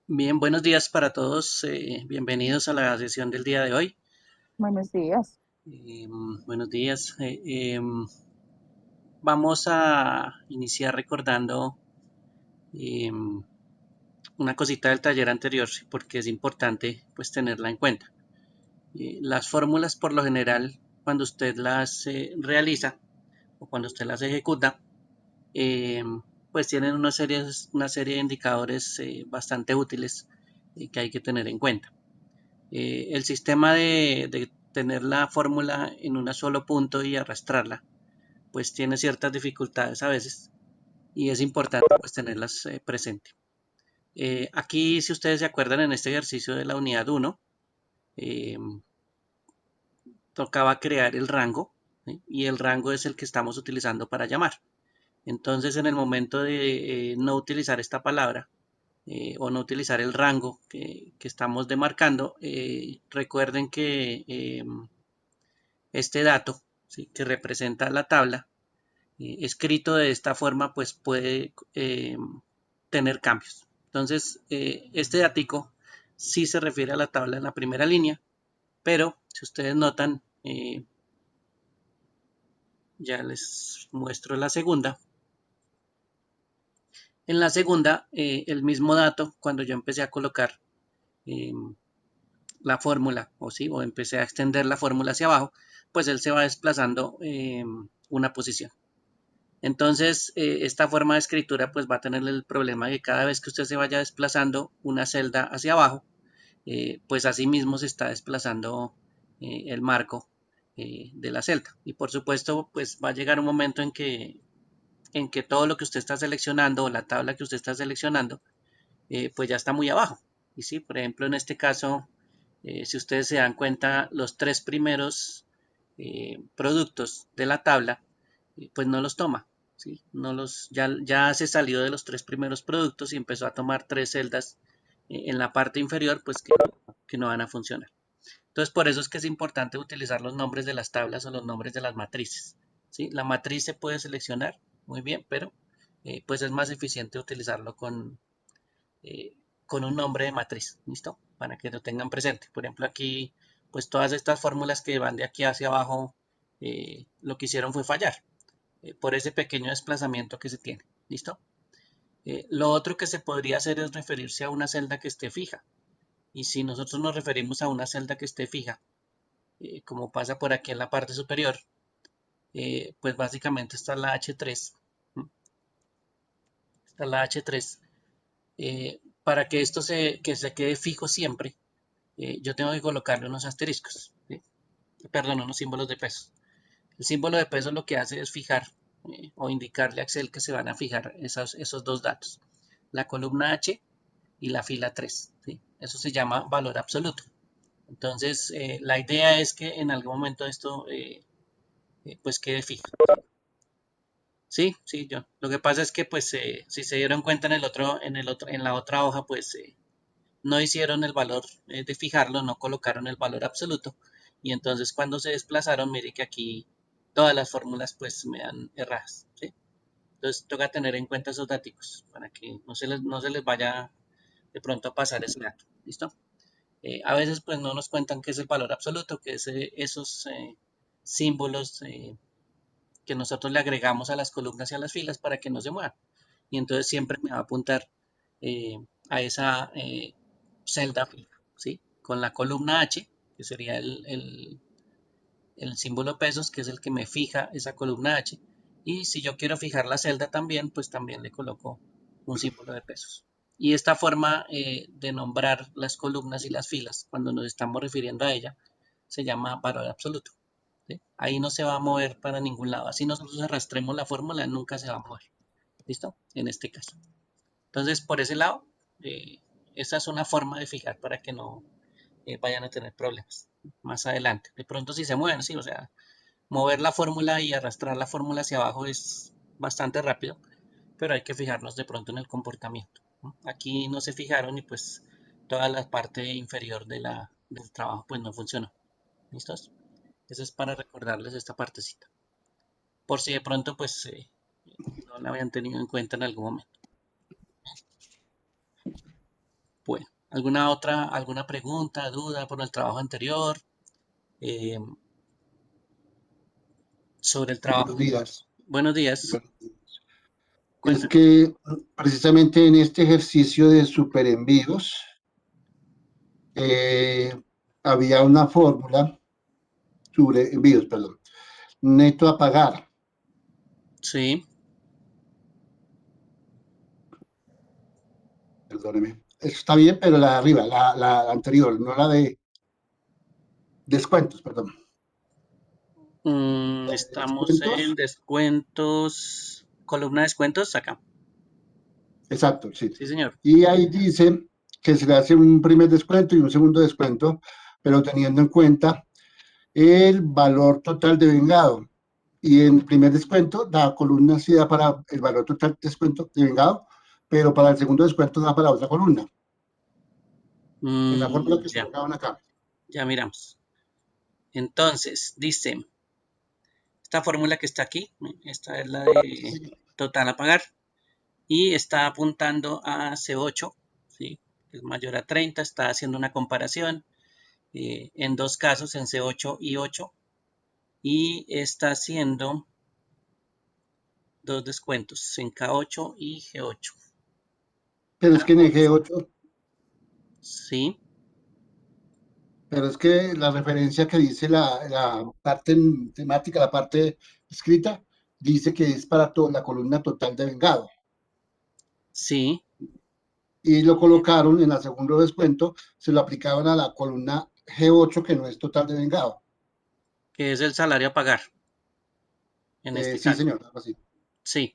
Bien, buenos días para todos. Bienvenidos a la sesión del día de hoy. Buenos días. Buenos días. Vamos a iniciar recordando una cosita del taller anterior, sí, porque es importante pues tenerla en cuenta. Las fórmulas por lo general, cuando usted las realiza o cuando usted las ejecuta, eh, pues tienen una serie de indicadores bastante útiles que hay que tener en cuenta. El sistema de tener la fórmula en un solo punto y arrastrarla, pues tiene ciertas dificultades a veces y es importante pues tenerlas presente. Aquí, si ustedes se acuerdan, en este ejercicio de la unidad 1, eh, tocaba crear el rango, ¿sí? Y el rango es el que estamos utilizando para llamar. Entonces, en el momento de no utilizar esta palabra, o no utilizar el rango que estamos demarcando, recuerden que este dato, ¿sí?, que representa la tabla, escrito de esta forma, pues puede tener cambios. Entonces, este datico sí se refiere a la tabla en la primera línea, pero si ustedes notan, ya les muestro la segunda. En la segunda, el mismo dato, cuando yo empecé a colocar eh, la fórmula, o sí, o empecé a extender la fórmula hacia abajo, pues él se va desplazando una posición. Entonces, esta forma de escritura pues va a tener el problema de que cada vez que usted se vaya desplazando una celda hacia abajo, pues así mismo se está desplazando el marco de la celda. Y por supuesto, pues va a llegar un momento en que todo lo que usted está seleccionando o la tabla que usted está seleccionando, pues ya está muy abajo. Y sí, por ejemplo, en este caso, si ustedes se dan cuenta, los tres primeros productos de la tabla, pues no los toma, ¿sí? No los, ya se salió de los tres primeros productos y empezó a tomar tres celdas en la parte inferior, pues que no van a funcionar. Entonces, por eso es que es importante utilizar los nombres de las tablas o los nombres de las matrices, ¿sí? La matriz se puede seleccionar muy bien, pero pues es más eficiente utilizarlo eh, con un nombre de matriz, ¿listo? Para que lo tengan presente. Por ejemplo, aquí, pues todas estas fórmulas que van de aquí hacia abajo, lo que hicieron fue fallar por ese pequeño desplazamiento que se tiene, ¿listo? Lo otro que se podría hacer es referirse a una celda que esté fija. Y si nosotros nos referimos a una celda que esté fija, como pasa por aquí en la parte superior, pues básicamente está la H3. Está la H3. Para que esto que se quede fijo siempre, yo tengo que colocarle unos asteriscos, ¿sí? Perdón, unos símbolos de peso. El símbolo de peso lo que hace es fijar o indicarle a Excel que se van a fijar esos dos datos, la columna H y la fila 3, ¿sí? Eso se llama valor absoluto. Entonces, la idea es que en algún momento esto pues quede fijo. Sí, sí, yo. Lo que pasa es que pues si se dieron cuenta en la otra hoja, pues no hicieron el valor de fijarlo, no colocaron el valor absoluto. Y entonces cuando se desplazaron, mire que aquí todas las fórmulas pues me dan erradas, ¿sí? Entonces toca tener en cuenta esos datos para que no se les vaya de pronto a pasar ese dato, ¿listo? A veces pues no nos cuentan qué es el valor absoluto, que es esos símbolos que nosotros le agregamos a las columnas y a las filas para que no se muevan. Y entonces siempre me va a apuntar eh, a esa celda fija, ¿sí? Con la columna H, que sería el símbolo pesos, que es el que me fija esa columna H. Y si yo quiero fijar la celda también, pues también le coloco un símbolo de pesos. Y esta forma de nombrar las columnas y las filas, cuando nos estamos refiriendo a ella, se llama valor absoluto, ¿sí? Ahí no se va a mover para ningún lado. Así nosotros arrastremos la fórmula, nunca se va a mover. ¿Listo? En este caso. Entonces, por ese lado, eh, esa es una forma de fijar para que no vayan a tener problemas más adelante. De pronto, si se mueven, sí, o sea, mover la fórmula y arrastrar la fórmula hacia abajo es bastante rápido, pero hay que fijarnos de pronto en el comportamiento, ¿no? Aquí no se fijaron y pues toda la parte inferior del trabajo pues no funcionó. ¿Listos? Eso es para recordarles esta partecita. Por si de pronto pues no la habían tenido en cuenta en algún momento. Bueno, alguna pregunta, duda por el trabajo anterior? Eh, sobre el Buenos trabajo. días. Buenos días, Bueno, es cuéntame. que precisamente en este ejercicio de superenvíos eh, había una fórmula sobre envíos, perdón, neto a pagar, Sí, perdóneme. Eso está bien, pero la de arriba, la anterior, no la de descuentos, perdón. La de estamos en descuentos, descuentos, columna de descuentos, acá. exacto, sí. Sí, señor. Y ahí dice que se le hace un primer descuento y un segundo descuento, pero teniendo en cuenta el valor total de vengado. Y en el primer descuento, la columna sí da para el valor total de descuento de vengado, pero para el segundo descuento da para otra columna, en la fórmula que Ya, colocaban acá. ya miramos. Entonces, dice, esta fórmula que está aquí, esta es la Sí, de sí. total a pagar y está apuntando a C8, ¿sí? Es mayor a 30, está haciendo una comparación en dos casos, en C8 y 8, y está haciendo dos descuentos en K8 y G8. Pero es que en el Ambos, G8, sí, pero es que la referencia que dice la parte temática, la parte escrita, dice que es para la columna total de vengado. sí, Y lo colocaron en el segundo descuento, se lo aplicaban a la columna G8, que no es total de vengado. que es el salario a pagar en este Sí, caso. señor, algo así. Sí.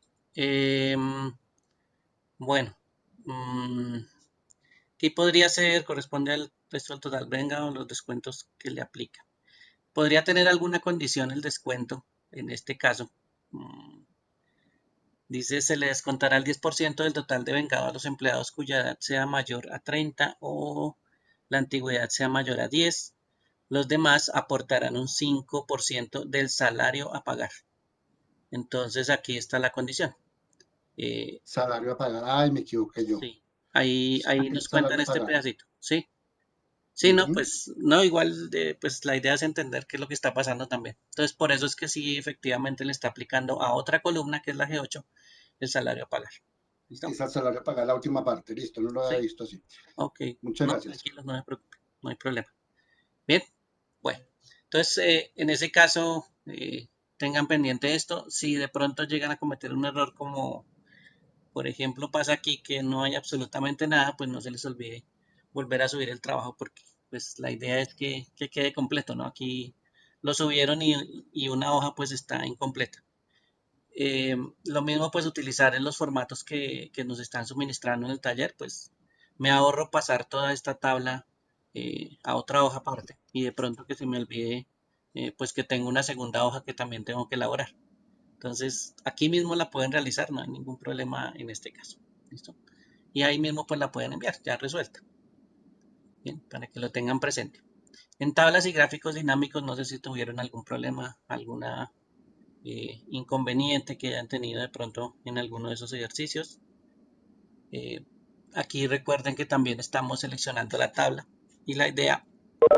Bueno, mm, ¿qué podría ser? Corresponde al resto del total venga o los descuentos que le aplica. Podría tener alguna condición el descuento en este caso. Mm, Dice, se le descontará el 10% del total de vengado a los empleados cuya edad sea mayor a 30 o la antigüedad sea mayor a 10. Los demás aportarán un 5% del salario a pagar. Entonces aquí está la condición. Eh, Salario a pagar. Ay, me equivoqué yo. sí, ahí El nos cuentan salario a este pagar. pedacito. Sí, sí, no, Ujú. pues no, igual, pues la idea es entender qué es lo que está pasando también. Entonces, por eso es que sí, efectivamente le está aplicando a otra columna, que es la G8, el salario a pagar. ¿Listo? Es al salario a pagar la última parte. Listo, no lo había Sí, visto así. ok. Muchas No, gracias. tranquilos, no me preocupe, no hay problema. Bien, bueno, entonces en ese caso, tengan pendiente esto. Si de pronto llegan a cometer un error como, por ejemplo, pasa aquí que no hay absolutamente nada, pues no se les olvide volver a subir el trabajo porque pues la idea es que quede completo, ¿no? Aquí lo subieron y una hoja pues está incompleta. Lo mismo pues utilizar en los formatos que nos están suministrando en el taller, pues me ahorro pasar toda esta tabla a otra hoja aparte y de pronto que se me olvide pues que tengo una segunda hoja que también tengo que elaborar. Entonces aquí mismo la pueden realizar, no hay ningún problema en este caso. ¿Listo? Y ahí mismo pues la pueden enviar ya resuelta. Bien, para que lo tengan presente. En tablas y gráficos dinámicos no sé si tuvieron algún problema, alguna inconveniente que hayan tenido de pronto en alguno de esos ejercicios. Eh, Aquí recuerden que también estamos seleccionando la tabla y la idea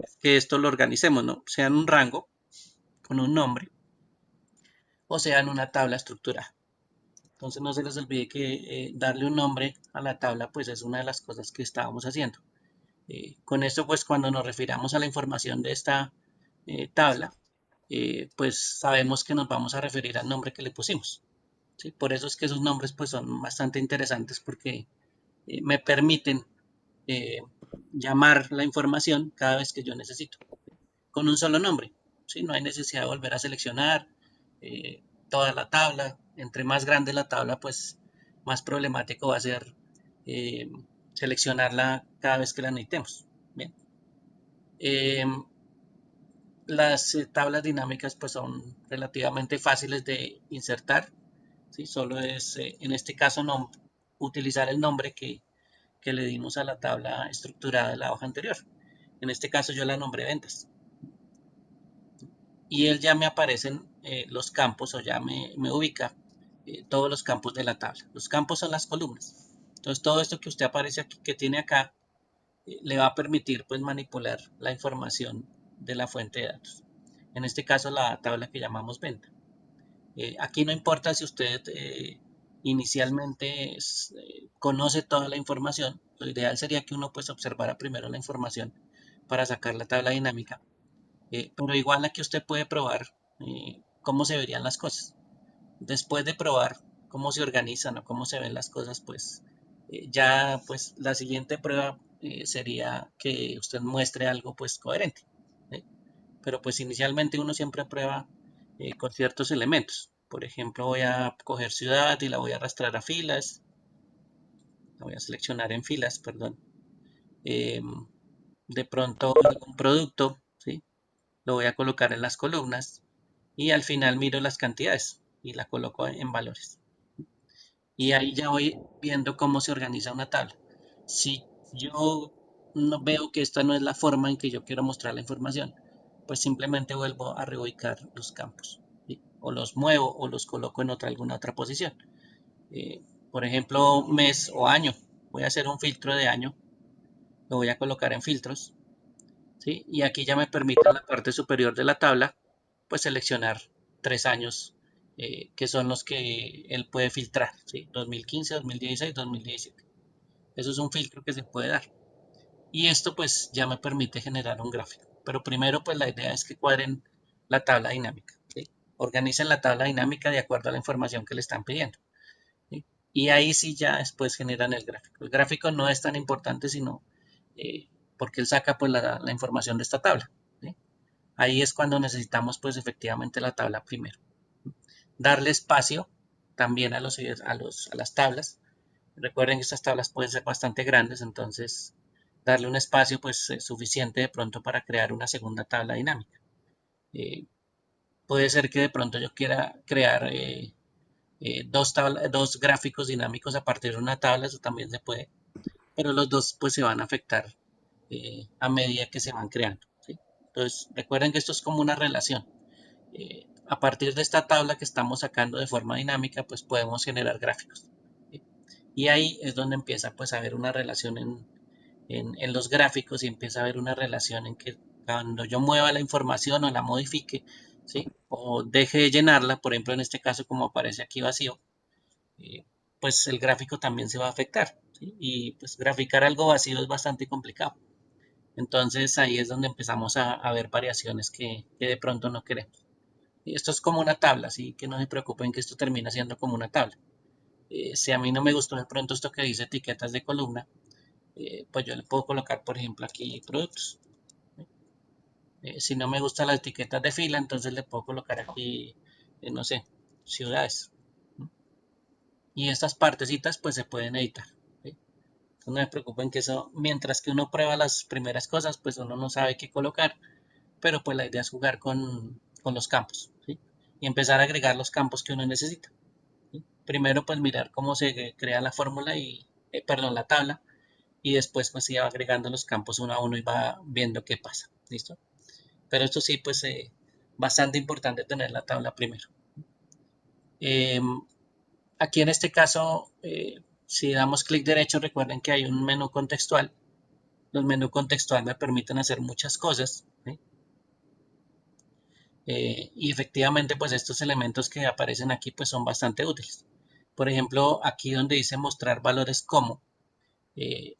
es que esto lo organicemos, ¿no? Sea en un rango con un nombre o sea en una tabla estructurada. Entonces no se les olvide que darle un nombre a la tabla pues es una de las cosas que estábamos haciendo. Con esto pues cuando nos refiramos a la información de esta tabla, pues sabemos que nos vamos a referir al nombre que le pusimos. ¿Sí? Por eso es que esos nombres pues son bastante interesantes porque me permiten eh, llamar la información cada vez que yo necesito, con un solo nombre. ¿Sí? No hay necesidad de volver a seleccionar toda la tabla. Entre más grande la tabla, pues más problemático va a ser eh, seleccionarla cada vez que la necesitemos. Bien. Eh, las tablas dinámicas pues son relativamente fáciles de insertar. ¿Sí? Solo es, en este caso, no, utilizar el nombre que le dimos a la tabla estructurada de la hoja anterior. En este caso yo la nombré ventas. Y él ya me aparecen los campos o ya me ubica todos los campos de la tabla. Los campos son las columnas. Entonces todo esto que usted aparece aquí, que tiene acá, le va a permitir pues manipular la información de la fuente de datos. En este caso la tabla que llamamos venta. Aquí no importa si usted inicialmente conoce toda la información, lo ideal sería que uno pues observara primero la información para sacar la tabla dinámica, pero igual aquí usted puede probar cómo se verían las cosas. Después de probar cómo se organizan o cómo se ven las cosas, pues ya pues la siguiente prueba sería que usted muestre algo pues coherente. ¿Sí? Pero pues inicialmente uno siempre prueba con ciertos elementos. Por ejemplo, voy a coger ciudad y la voy a arrastrar a filas, la voy a seleccionar en filas, perdón. Eh, de pronto algún producto, ¿sí? Lo voy a colocar en las columnas y al final miro las cantidades y la coloco en valores. Y ahí ya voy viendo cómo se organiza una tabla. Si yo no veo que esta no es la forma en que yo quiero mostrar la información, pues simplemente vuelvo a reubicar los campos, ¿sí? O los muevo o los coloco en alguna otra posición. Eh, por ejemplo, mes o año. Voy a hacer un filtro de año, lo voy a colocar en filtros, ¿sí? Y aquí ya me permite en la parte superior de la tabla, pues seleccionar 3 años que son los que él puede filtrar, ¿sí? 2015, 2016, 2017. Eso es un filtro que se puede dar. Y esto pues ya me permite generar un gráfico. Pero primero pues la idea es que cuadren la tabla dinámica, ¿sí? Organicen la tabla dinámica de acuerdo a la información que le están pidiendo, ¿sí? Y ahí sí ya después generan el gráfico. El gráfico no es tan importante sino porque él saca pues la información de esta tabla, ¿sí? Ahí es cuando necesitamos pues efectivamente la tabla primero. Darle espacio también a las tablas. Recuerden que estas tablas pueden ser bastante grandes, entonces darle un espacio pues suficiente de pronto para crear una segunda tabla dinámica. Eh, puede ser que de pronto yo quiera crear dos gráficos dinámicos a partir de una tabla, eso también se puede, pero los dos pues se van a afectar a medida que se van creando, ¿sí? Entonces recuerden que esto es como una relación. A partir de esta tabla que estamos sacando de forma dinámica, pues podemos generar gráficos, ¿sí? Y ahí es donde empieza pues a haber una relación en los gráficos y empieza a haber una relación en que cuando yo mueva la información o la modifique, ¿sí? O deje de llenarla, por ejemplo en este caso como aparece aquí vacío, eh, pues el gráfico también se va a afectar, ¿sí? Y pues graficar algo vacío es bastante complicado. Entonces ahí es donde empezamos a ver variaciones que de pronto no queremos. Y esto es como una tabla, así que no se preocupen que esto termina siendo como una tabla. Si a mí no me gustó de pronto esto que dice etiquetas de columna, pues yo le puedo colocar, por ejemplo, aquí productos. Si no me gustan las etiquetas de fila, entonces le puedo colocar aquí, no sé, ciudades. Y estas partecitas pues se pueden editar, ¿sí? No me preocupen que eso, mientras que uno prueba las primeras cosas, pues uno no sabe qué colocar, pero pues la idea es jugar con los campos, ¿sí? Y empezar a agregar los campos que uno necesita, ¿sí? Primero pues mirar cómo se crea la fórmula y, perdón, la tabla, y después pues se va agregando los campos uno a uno y va viendo qué pasa, ¿listo? Pero esto sí pues bastante importante tener la tabla primero. Eh, aquí en este caso, si damos clic derecho, recuerden que hay un menú contextual. Los menús contextual me permiten hacer muchas cosas, ¿sí? Y efectivamente pues estos elementos que aparecen aquí pues son bastante útiles. Por ejemplo, aquí donde dice mostrar valores como,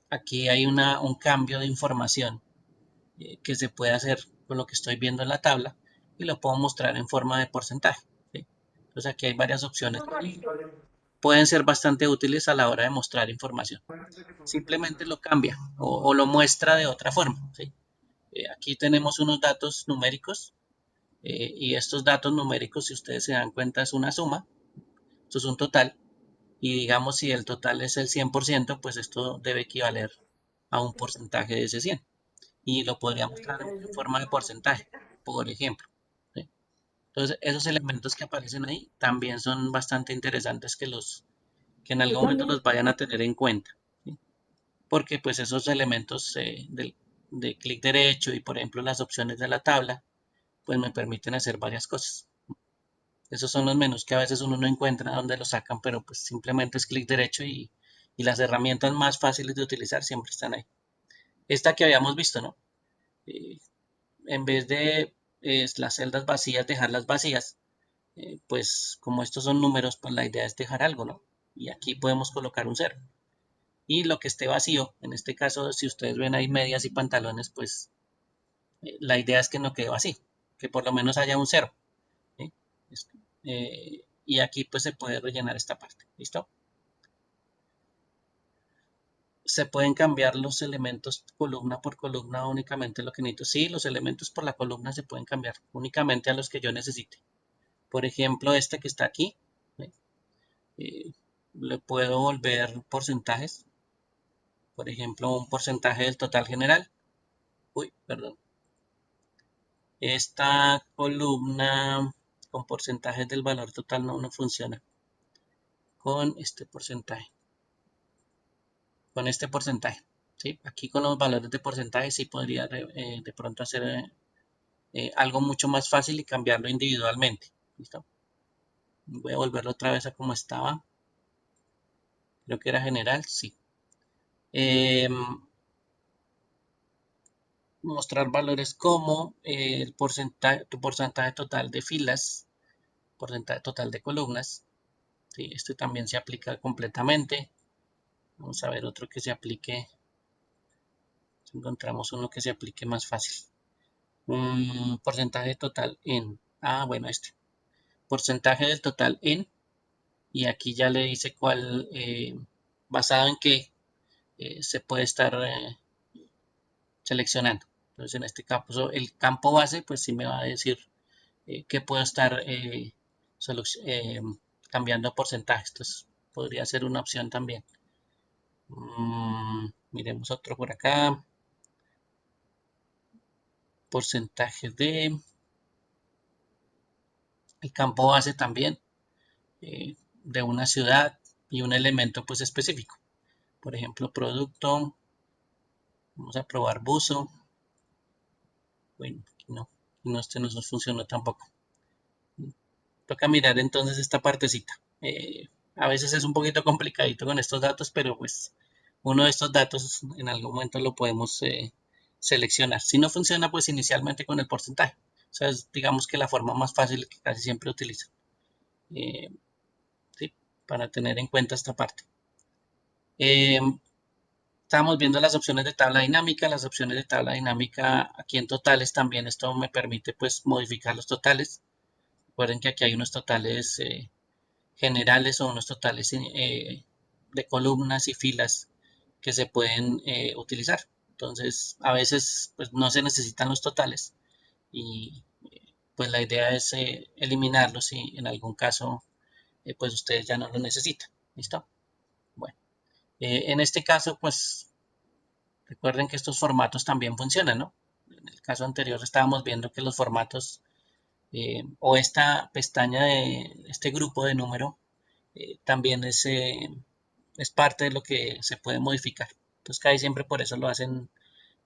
aquí hay un cambio de información que se puede hacer con lo que estoy viendo en la tabla y lo puedo mostrar en forma de porcentaje, ¿sí? Entonces aquí hay varias opciones que pueden ser bastante útiles a la hora de mostrar información. Simplemente lo cambia o lo muestra de otra forma, ¿sí? Aquí tenemos unos datos numéricos y estos datos numéricos, si ustedes se dan cuenta, es una suma, esto es un total y digamos si el total es el 100%, pues esto debe equivaler a un porcentaje de ese 100 y lo podría mostrar en forma de porcentaje, por ejemplo, ¿sí? Entonces, esos elementos que aparecen ahí también son bastante interesantes que en algún momento los vayan a tener en cuenta, ¿sí? Porque pues esos elementos de clic derecho y por ejemplo las opciones de la tabla, pues me permiten hacer varias cosas. Esos son los menús que a veces uno no encuentra dónde los sacan, pero pues simplemente es clic derecho y las herramientas más fáciles de utilizar siempre están ahí. esta que habíamos visto, ¿no? Eh, en vez de las celdas vacías, dejarlas vacías, pues como estos son números, pues la idea es dejar algo, ¿no? Y aquí podemos colocar un cero. Y lo que esté vacío, en este caso, si ustedes ven ahí medias y pantalones, pues la idea es que no quede vacío, que por lo menos haya un cero. ¿Sí? Y aquí pues se puede rellenar esta parte, ¿listo? Se pueden cambiar los elementos columna por columna únicamente lo que necesito. Sí, los elementos por la columna se pueden cambiar únicamente a los que yo necesite. Por ejemplo, este que está aquí, ¿sí? Le puedo volver porcentajes. Por ejemplo, un porcentaje del total general. Uy, perdón. Esta columna con porcentajes del valor total no funciona con este porcentaje. Con este porcentaje. ¿Sí? Aquí con los valores de porcentaje sí podría de pronto hacer algo mucho más fácil y cambiarlo individualmente. ¿Listo? Voy a volverlo otra vez a como estaba. Creo que era general, sí. Eh, Mostrar valores como el porcentaje, tu porcentaje total de filas, porcentaje total de columnas. ¿Sí? Este también se aplica completamente. Vamos a ver otro que se aplique. Si encontramos uno que se aplique más fácil. Un porcentaje total en. Ah, bueno, este. Porcentaje del total en. Y aquí ya le dice cuál, basado en qué se puede estar seleccionando. Entonces, en este caso, el campo base, pues sí me va a decir que puedo estar eh, cambiando porcentajes. Entonces, podría ser una opción también. Miremos otro por acá. Porcentaje de el campo base también de una ciudad y un elemento pues específico. Por ejemplo, producto. Vamos a probar buzo. Bueno, aquí no, este no nos funcionó tampoco. Toca mirar entonces esta partecita. A veces es un poquito complicadito con estos datos, pero pues uno de estos datos en algún momento lo podemos seleccionar. Si no funciona, pues inicialmente con el porcentaje. O sea, es, digamos que la forma más fácil que casi siempre utilizo. Eh, ¿Sí? Para tener en cuenta esta parte. Eh, Estamos viendo las opciones de tabla dinámica. Las opciones de tabla dinámica aquí en totales también. Esto me permite pues modificar los totales. Recuerden que aquí hay unos totales generales o unos totales de columnas y filas que se pueden utilizar. Entonces, a veces pues, no se necesitan los totales y pues la idea es eliminarlos si en algún caso pues ustedes ya no lo necesitan. ¿Listo? Bueno, en este caso pues recuerden que estos formatos también funcionan, ¿no? En el caso anterior estábamos viendo que los formatos o esta pestaña de este grupo de número también es parte de lo que se puede modificar. Entonces casi siempre por eso lo hacen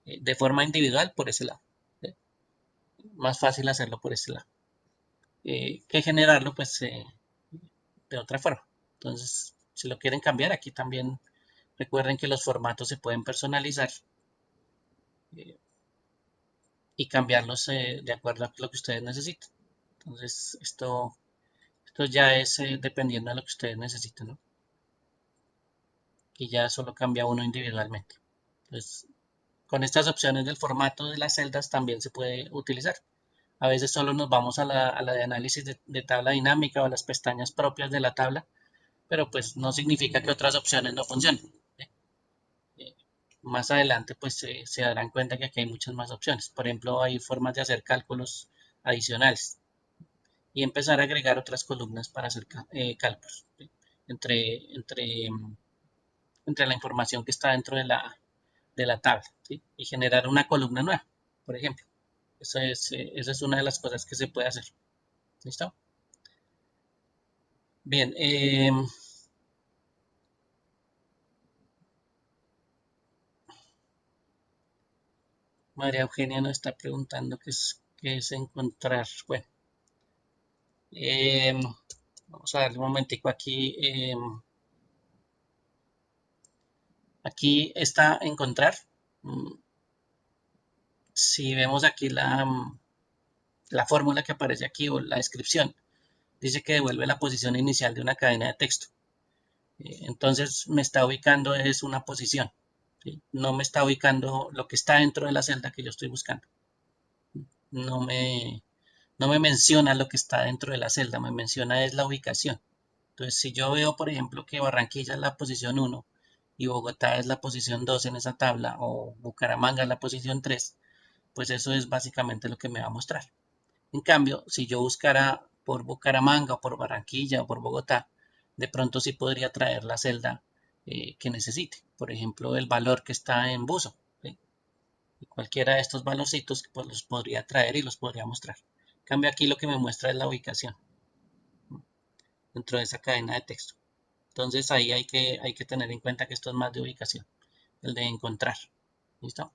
de forma individual por ese lado. ¿Sí? Más fácil hacerlo por ese lado. Que generarlo pues de otra forma. Entonces si lo quieren cambiar aquí también recuerden que los formatos se pueden personalizar eh, y cambiarlos de acuerdo a lo que ustedes necesiten. Entonces esto ya es dependiendo de lo que ustedes necesiten, ¿no? Y ya solo cambia uno individualmente. Entonces con estas opciones del formato de las celdas también se puede utilizar. A veces solo nos vamos a la de análisis de tabla dinámica o a las pestañas propias de la tabla, pero pues no significa que otras opciones no funcionen. Eh, Más adelante pues se darán cuenta que aquí hay muchas más opciones. Por ejemplo, hay formas de hacer cálculos adicionales y empezar a agregar otras columnas para hacer cálculos, ¿sí? entre, entre, entre la información que está dentro de la tabla, ¿sí? Y generar una columna nueva, por ejemplo. Esa es una de las cosas que se puede hacer. ¿Listo? Bien. María Eugenia nos está preguntando qué es encontrar. Bueno, eh, vamos a darle un momentico aquí. Aquí está encontrar. Si vemos aquí la fórmula que aparece aquí o la descripción, dice que devuelve la posición inicial de una cadena de texto. Entonces me está ubicando es una posición, ¿sí? No me está ubicando lo que está dentro de la celda que yo estoy buscando. No me, no me menciona lo que está dentro de la celda, me menciona es la ubicación. Entonces, si yo veo, por ejemplo, que Barranquilla es la posición 1 y Bogotá es la posición 2 en esa tabla o Bucaramanga es la posición 3, pues eso es básicamente lo que me va a mostrar. En cambio, si yo buscara por Bucaramanga o por Barranquilla o por Bogotá, de pronto sí podría traer la celda que necesite. Por ejemplo, el valor que está en buzo, ¿sí? Y cualquiera de estos valorcitos pues los podría traer y los podría mostrar. En cambio, aquí lo que me muestra es la ubicación dentro de esa cadena de texto. Entonces ahí hay que tener en cuenta que esto es más de ubicación, el de encontrar. ¿Listo?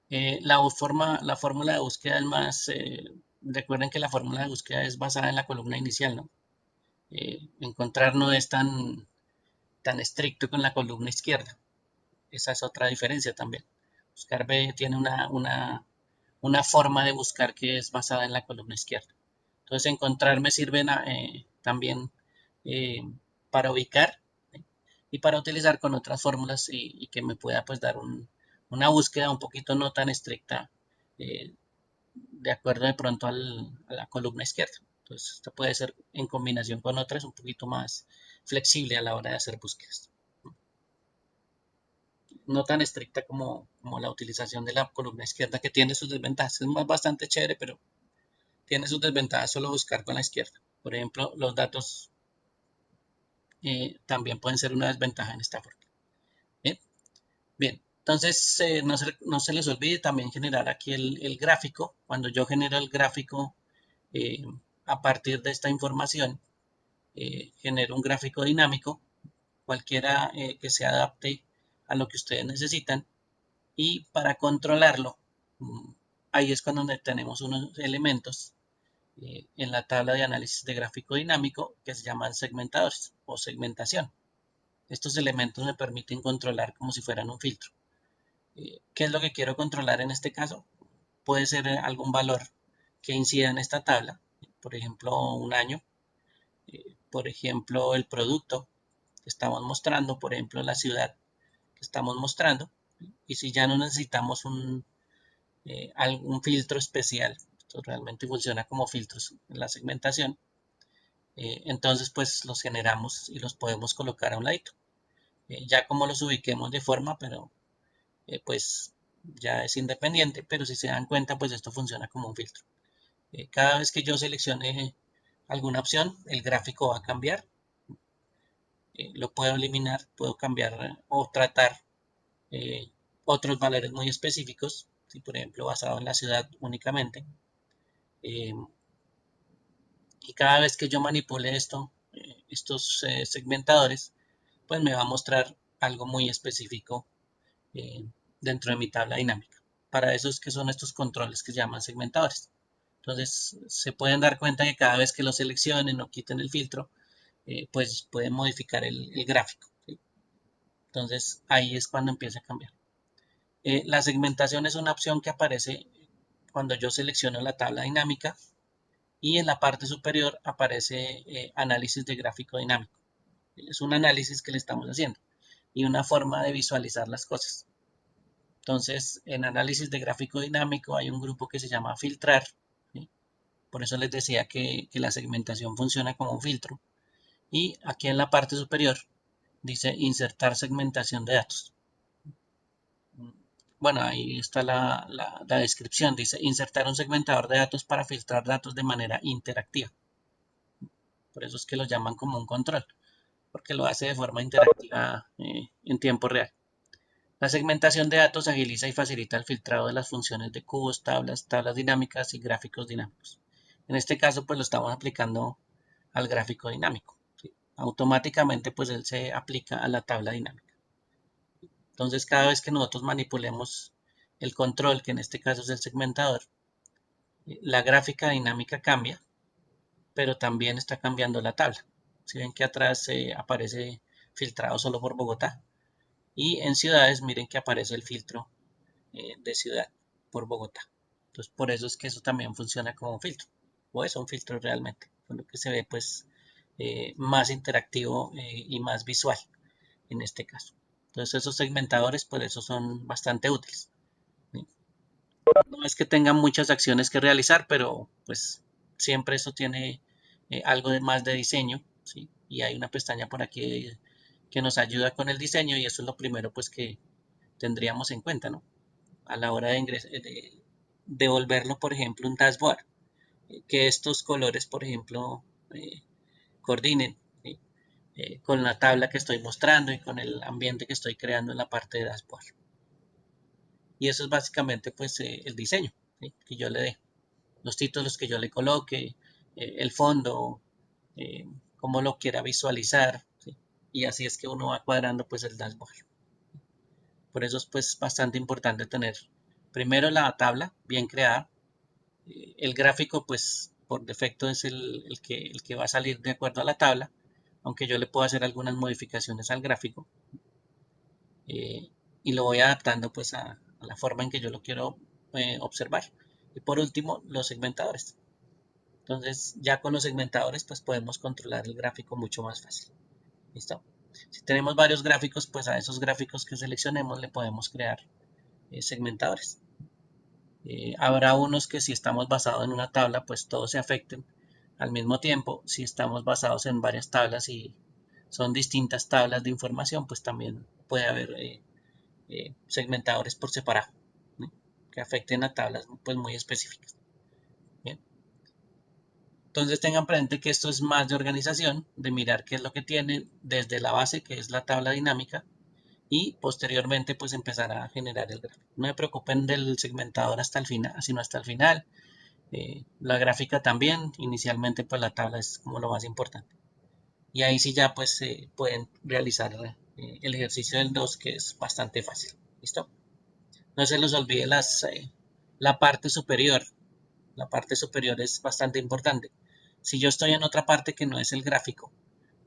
La fórmula de búsqueda es más, recuerden que la fórmula de búsqueda es basada en la columna inicial, ¿no? Encontrar no es tan estricto con la columna izquierda. Esa es otra diferencia también. Buscar B tiene una forma de buscar que es basada en la columna izquierda. Entonces encontrar me sirve también eh, para ubicar, ¿sí? Y para utilizar con otras fórmulas y que me pueda pues dar una búsqueda un poquito no tan estricta eh, de acuerdo de pronto a la columna izquierda. Entonces esto puede ser en combinación con otras un poquito más flexible a la hora de hacer búsquedas. No tan estricta como la utilización de la columna izquierda que tiene sus desventajas. Es más bastante chévere, pero tiene sus desventajas solo buscar con la izquierda. Por ejemplo, los datos también pueden ser una desventaja en esta forma. Bien, bien. Entonces, no se les olvide también generar aquí el gráfico. Cuando yo genero el gráfico eh, a partir de esta información, genero un gráfico dinámico, cualquiera que se adapte a lo que ustedes necesitan. Y para controlarlo, mm, ahí es cuando tenemos unos elementos en la tabla de análisis de gráfico dinámico que se llaman segmentadores o segmentación. Estos elementos me permiten controlar como si fueran un filtro. ¿Qué es lo que quiero controlar en este caso? Puede ser algún valor que incida en esta tabla, por ejemplo, un año, por ejemplo, el producto que estamos mostrando, por ejemplo, la ciudad que estamos mostrando. Y si ya no necesitamos algún filtro especial, esto realmente funciona como filtros en la segmentación, entonces pues los generamos y los podemos colocar a un ladito. Ya como los ubiquemos de forma, pero pues ya es independiente, pero si se dan cuenta, pues esto funciona como un filtro. Cada vez que yo seleccione alguna opción, el gráfico va a cambiar. Lo puedo eliminar, puedo cambiar o tratar eh, otros valores muy específicos, si por ejemplo basado en la ciudad únicamente. Eh, y cada vez que yo manipule estos segmentadores, pues me va a mostrar algo muy específico eh, dentro de mi tabla dinámica. Para eso es que son estos controles que se llaman segmentadores. Entonces se pueden dar cuenta que cada vez que lo seleccionen o quiten el filtro, pues pueden modificar el gráfico, ¿sí? Entonces ahí es cuando empieza a cambiar. La segmentación es una opción que aparece cuando yo selecciono la tabla dinámica y en la parte superior aparece análisis de gráfico dinámico. Es un análisis que le estamos haciendo y una forma de visualizar las cosas. Entonces, en análisis de gráfico dinámico hay un grupo que se llama filtrar, ¿sí? Por eso les decía que la segmentación funciona como un filtro. Y aquí en la parte superior dice insertar segmentación de datos. Bueno, ahí está la descripción. Dice insertar un segmentador de datos para filtrar datos de manera interactiva. Por eso es que lo llaman como un control, porque lo hace de forma interactiva en tiempo real. La segmentación de datos agiliza y facilita el filtrado de las funciones de cubos, tablas dinámicas y gráficos dinámicos. En este caso, pues lo estamos aplicando al gráfico dinámico, ¿sí? Automáticamente, pues él se aplica a la tabla dinámica. Entonces, cada vez que nosotros manipulemos el control, que en este caso es el segmentador, la gráfica dinámica cambia, pero también está cambiando la tabla. Si ven que atrás aparece filtrado solo por Bogotá, Y en ciudades, miren que aparece el filtro de ciudad por Bogotá. Entonces, por eso es que eso también funciona como un filtro, o es un filtro realmente, con lo que se ve pues más interactivo y más visual en este caso. Entonces, esos segmentadores, pues esos son bastante útiles. ¿Sí? No es que tengan muchas acciones que realizar, pero pues siempre eso tiene algo de más de diseño, ¿sí? Y hay una pestaña por aquí que nos ayuda con el diseño y eso es lo primero pues que tendríamos en cuenta, ¿no? A la hora de, de volverlo, por ejemplo, un dashboard, que estos colores, por ejemplo, coordinen ¿sí? Con la tabla que estoy mostrando y con el ambiente que estoy creando en la parte de dashboard. Y eso es básicamente pues el diseño ¿sí? Que yo le dé, los títulos que yo le coloque, el fondo, eh, cómo lo quiera visualizar ¿sí? Y así es que uno va cuadrando pues el dashboard. Por eso es pues bastante importante tener primero la tabla bien creada. El gráfico, pues por defecto es el que va a salir de acuerdo a la tabla, aunque yo le puedo hacer algunas modificaciones al gráfico y lo voy adaptando pues a la forma en que yo lo quiero observar. Y por último, los segmentadores. Entonces, ya con los segmentadores, pues podemos controlar el gráfico mucho más fácil. ¿Listo? Si tenemos varios gráficos, pues a esos gráficos que seleccionemos le podemos crear segmentadores. Habrá unos que si estamos basados en una tabla, pues todos se afecten al mismo tiempo. Si estamos basados en varias tablas y son distintas tablas de información, pues también puede haber segmentadores por separado, ¿no? Que afecten a tablas pues muy específicas. Bien. Entonces tengan presente que esto es más de organización, de mirar qué es lo que tienen desde la base, que es la tabla dinámica, y posteriormente pues empezar a generar el gráfico. No me preocupen del segmentador hasta el final, sino hasta el final. La gráfica también, inicialmente pues la tabla es como lo más importante. Y ahí sí ya pues pueden realizar el ejercicio del 2 que es bastante fácil. ¿Listo? No se les olvide la parte superior. La parte superior es bastante importante. Si yo estoy en otra parte que no es el gráfico,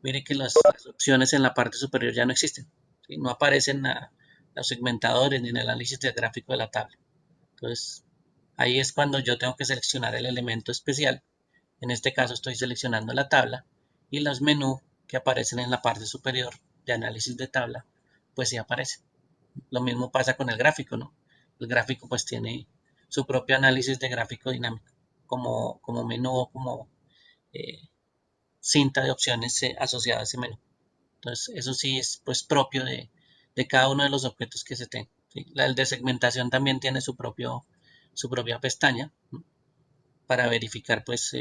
mire que las opciones en la parte superior ya no existen. ¿Sí? No aparecen los segmentadores ni en el análisis del gráfico de la tabla. Entonces, ahí es cuando yo tengo que seleccionar el elemento especial. En este caso estoy seleccionando la tabla y los menús que aparecen en la parte superior de análisis de tabla, pues sí aparecen. Lo mismo pasa con el gráfico, ¿no? El gráfico pues tiene su propio análisis de gráfico dinámico, como menú o como eh, cinta de opciones asociada a ese menú. Entonces, eso sí es pues propio de cada uno de los objetos que se tenga. ¿Sí? El de segmentación también tiene su propia pestaña ¿no? Para verificar pues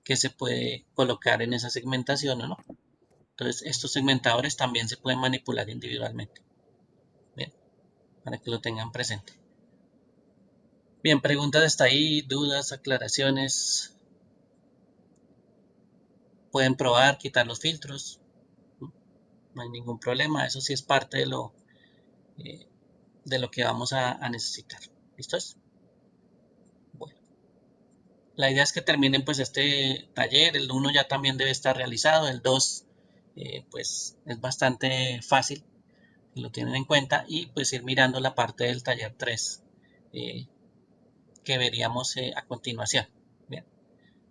qué se puede colocar en esa segmentación o no. Entonces, estos segmentadores también se pueden manipular individualmente. Bien, para que lo tengan presente. Bien, preguntas hasta ahí, dudas, aclaraciones. Pueden probar, quitar los filtros. No hay ningún problema. Eso sí es parte eh, de lo que vamos a necesitar. ¿Listos? Bueno, la idea es que terminen pues este taller. El uno ya también debe estar realizado. El 2 pues es bastante fácil. Lo tienen en cuenta. Y pues ir mirando la parte del taller 3 eh, que veríamos a continuación. Bien.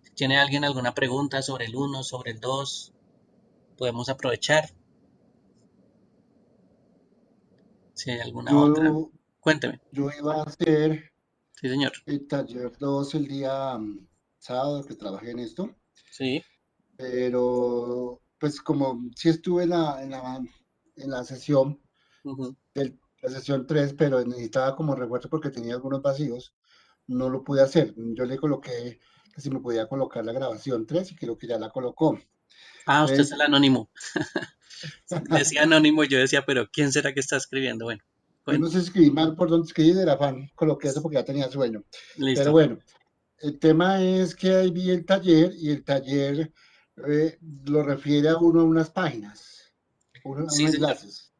Si tiene alguien alguna pregunta sobre el uno sobre el 2 podemos aprovechar. Si hay alguna otra, Yo, cuénteme. yo iba a hacer Sí, señor. el taller 2 el día sábado que trabajé en esto, Sí. pero pues como sí estuve en la sesión, Ujú. la sesión 3 pero necesitaba como refuerzo porque tenía algunos vacíos, no lo pude hacer. Yo le coloqué que si me podía colocar la grabación 3 y creo que ya la colocó. Ah, usted es el Entonces, anónimo. Le decía anónimo y yo decía, pero ¿quién será que está escribiendo? Bueno, yo no cuente. sé si escribí mal por dónde escribí del afán, coloqué eso porque ya tenía sueño. Pero Listo. bueno, el tema es que ahí vi el taller y el taller lo refiere a uno a unas páginas, a Sí, unos señor. enlaces.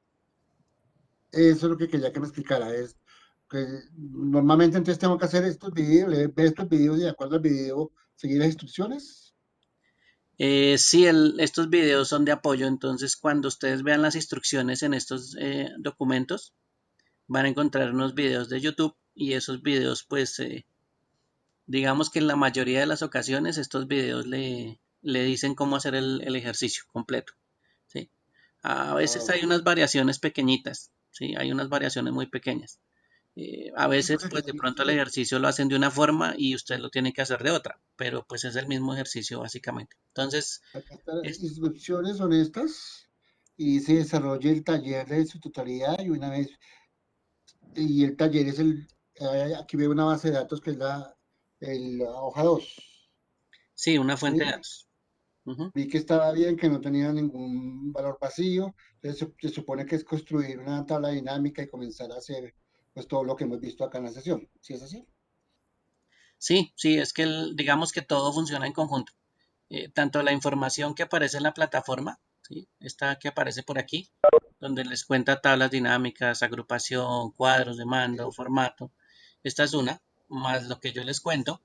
Eso es lo que quería que me explicara. Es que normalmente entonces tengo que hacer estos videos, ver estos videos y de acuerdo al video seguir las instrucciones. Sí, estos videos son de apoyo, entonces cuando ustedes vean las instrucciones en estos documentos, van a encontrar unos videos de YouTube y esos videos, pues, digamos que en la mayoría de las ocasiones estos videos le dicen cómo hacer el ejercicio completo, ¿sí? A Ah, veces ok. hay unas variaciones pequeñitas, ¿sí? Hay unas variaciones muy pequeñas. A Sí, veces, porque pues de pronto el ejercicio lo hacen de una forma y usted lo tiene que hacer de otra, pero pues es el mismo ejercicio básicamente. Entonces, acá están las es, instrucciones son estas y se desarrolla el taller de su totalidad y una vez, y el taller es aquí veo una base de datos que es la hoja 2, sí, una fuente de ¿sí? datos. Ujú. Vi que estaba bien, que no tenía ningún valor vacío, entonces se supone que es construir una tabla dinámica y comenzar a hacer pues todo lo que hemos visto acá en la sesión, ¿sí es así? Sí, sí, es que digamos que todo funciona en conjunto. Tanto la información que aparece en la plataforma, ¿sí? Esta que aparece por aquí, donde les cuenta tablas dinámicas, agrupación, cuadros de mando, Sí. formato. Esta es una, más lo que yo les cuento.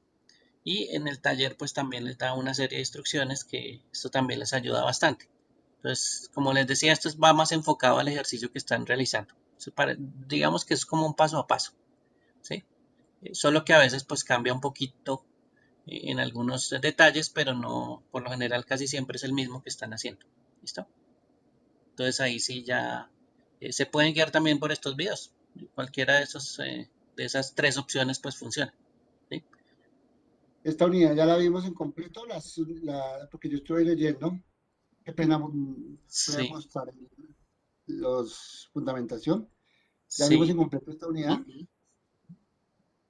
Y en el taller pues también les da una serie de instrucciones que esto también les ayuda bastante. Entonces, como les decía, esto va más enfocado al ejercicio que están realizando. Digamos que es como un paso a paso, ¿sí? Solo que a veces pues cambia un poquito en algunos detalles, pero no, por lo general casi siempre es el mismo que están haciendo. ¿Listo? Entonces ahí sí ya se pueden guiar también por estos videos. Cualquiera de esas tres opciones pues funciona. ¿Sí? Esta unidad ya la vimos en completo, porque yo estuve leyendo, qué pena, voy a Sí, mostrar los fundamentación. Ya vimos sí. en completo esta unidad, Ujú.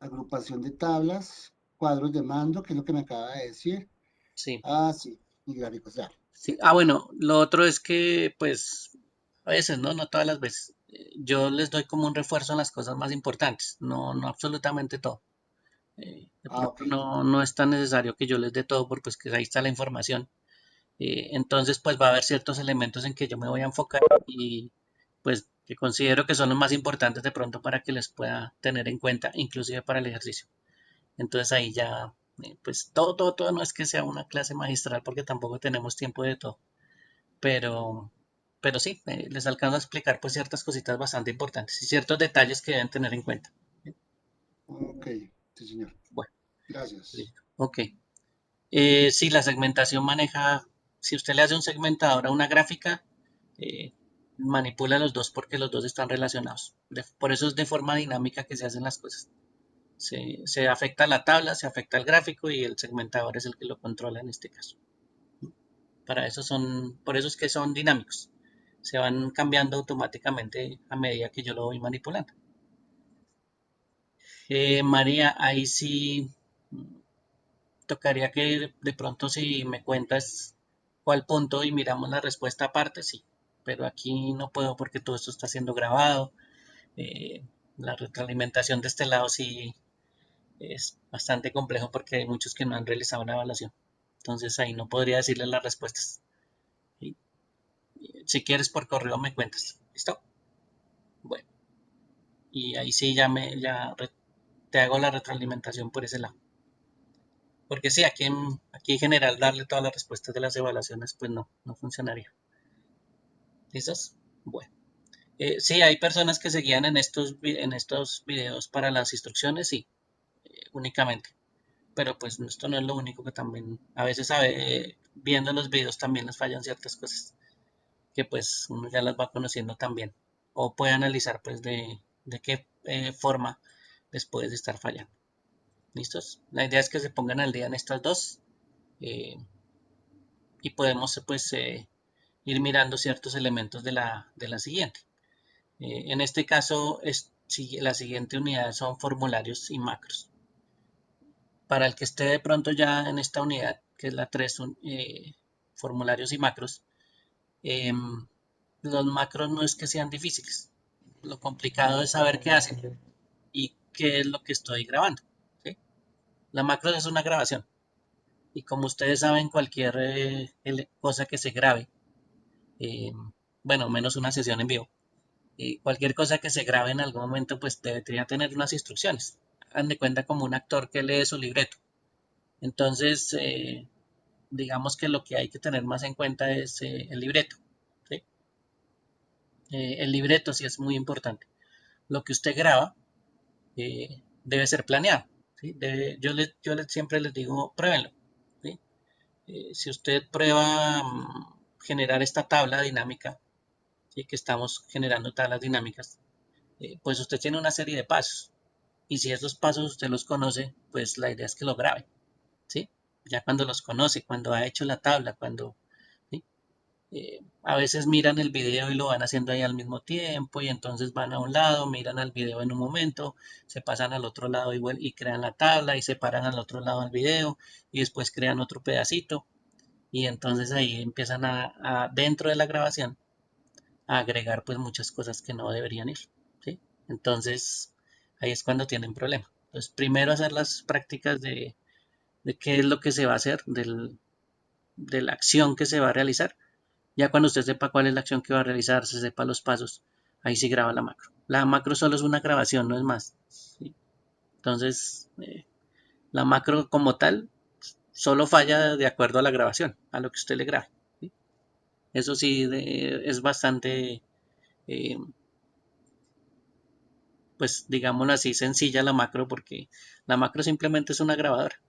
agrupación de tablas, cuadros de mando, que es lo que me acaba de decir. Sí, Ah, sí, y gráficos, ya. sí. Ah, bueno, lo otro es que, pues, a veces, ¿no? No todas las veces. Yo les doy como un refuerzo en las cosas más importantes, no, no absolutamente todo. De Ah, ok. pronto no es tan necesario que yo les dé todo porque pues que ahí está la información. Entonces, pues va a haber ciertos elementos en que yo me voy a enfocar y pues que considero que son los más importantes de pronto para que les pueda tener en cuenta, inclusive para el ejercicio. Entonces ahí ya, pues todo no es que sea una clase magistral porque tampoco tenemos tiempo de todo, pero, pero sí, les alcanzo a explicar pues ciertas cositas bastante importantes y ciertos detalles que deben tener en cuenta. Ok, sí, señor. Bueno, Gracias. listo. Ok. Sí, la segmentación maneja, si usted le hace un segmentador a una gráfica, eh, manipula los dos porque los dos están relacionados. Por eso es de forma dinámica que se hacen las cosas. Se afecta la tabla, se afecta el gráfico y el segmentador es el que lo controla en este caso. Por eso es que son dinámicos. Se van cambiando automáticamente a medida que yo lo voy manipulando. María, ahí sí tocaría que de pronto si me cuentas cuál punto y miramos la respuesta aparte, sí. Pero aquí no puedo porque todo esto está siendo grabado. Eh, la retroalimentación de este lado sí es bastante complejo porque hay muchos que no han realizado la evaluación. Entonces ahí no podría decirles las respuestas. ¿Sí? Si quieres por correo me cuentas. ¿Listo? Bueno, y ahí sí te hago la retroalimentación por ese lado. Porque sí, aquí en general darle todas las respuestas de las evaluaciones, pues no funcionaría. ¿Listos? Bueno. Sí, hay personas que se guían en estos videos para las instrucciones, sí, únicamente. Pero pues esto no es lo único que también, a veces viendo los videos también les fallan ciertas cosas que pues uno ya las va conociendo también. O puede analizar pues de qué forma les puede estar fallando. ¿Listos? La idea es que se pongan al día en estas dos eh, y podemos pues ir mirando ciertos elementos de la siguiente. En este caso, la siguiente unidad son formularios y macros. Para el que esté de pronto ya en esta unidad, que es la 3, formularios y macros, eh, los macros no es que sean difíciles. Lo complicado es saber qué hacen y qué es lo que estoy grabando. ¿Sí? La macro es una grabación. Y como ustedes saben, cualquier cosa que se grabe, eh, bueno, menos una sesión en vivo, cualquier cosa que se grabe en algún momento, pues debería tener unas instrucciones. Hagan de cuenta como un actor que lee su libreto. Entonces, digamos que lo que hay que tener más en cuenta es el libreto. ¿Sí? El libreto sí es muy importante. Lo que usted graba debe ser planeado. ¿Sí? Siempre les digo, pruébenlo. ¿Sí? Si usted prueba generar esta tabla dinámica, ¿sí? Que estamos generando tablas dinámicas, pues usted tiene una serie de pasos. Y si esos pasos usted los conoce, pues la idea es que lo grabe. ¿Sí? Ya cuando los conoce, cuando ha hecho la tabla, cuando... ¿sí? A veces miran el video y lo van haciendo ahí al mismo tiempo y entonces van a un lado, miran al video en un momento, se pasan al otro lado y crean la tabla y se paran al otro lado del video y después crean otro pedacito y entonces ahí empiezan dentro de la grabación a agregar pues muchas cosas que no deberían ir, ¿sí? Entonces ahí es cuando tienen problema. Entonces primero hacer las prácticas de qué es lo que se va a hacer, de la acción que se va a realizar. Ya cuando usted sepa cuál es la acción que va a realizar, se sepa los pasos, ahí sí graba la macro. La macro solo es una grabación, no es más. ¿Sí? Entonces, la macro como tal solo falla de acuerdo a la grabación, a lo que usted le grabe. ¿Sí? Eso sí es bastante, eh, pues digámoslo así, sencilla la macro porque la macro simplemente es una grabadora.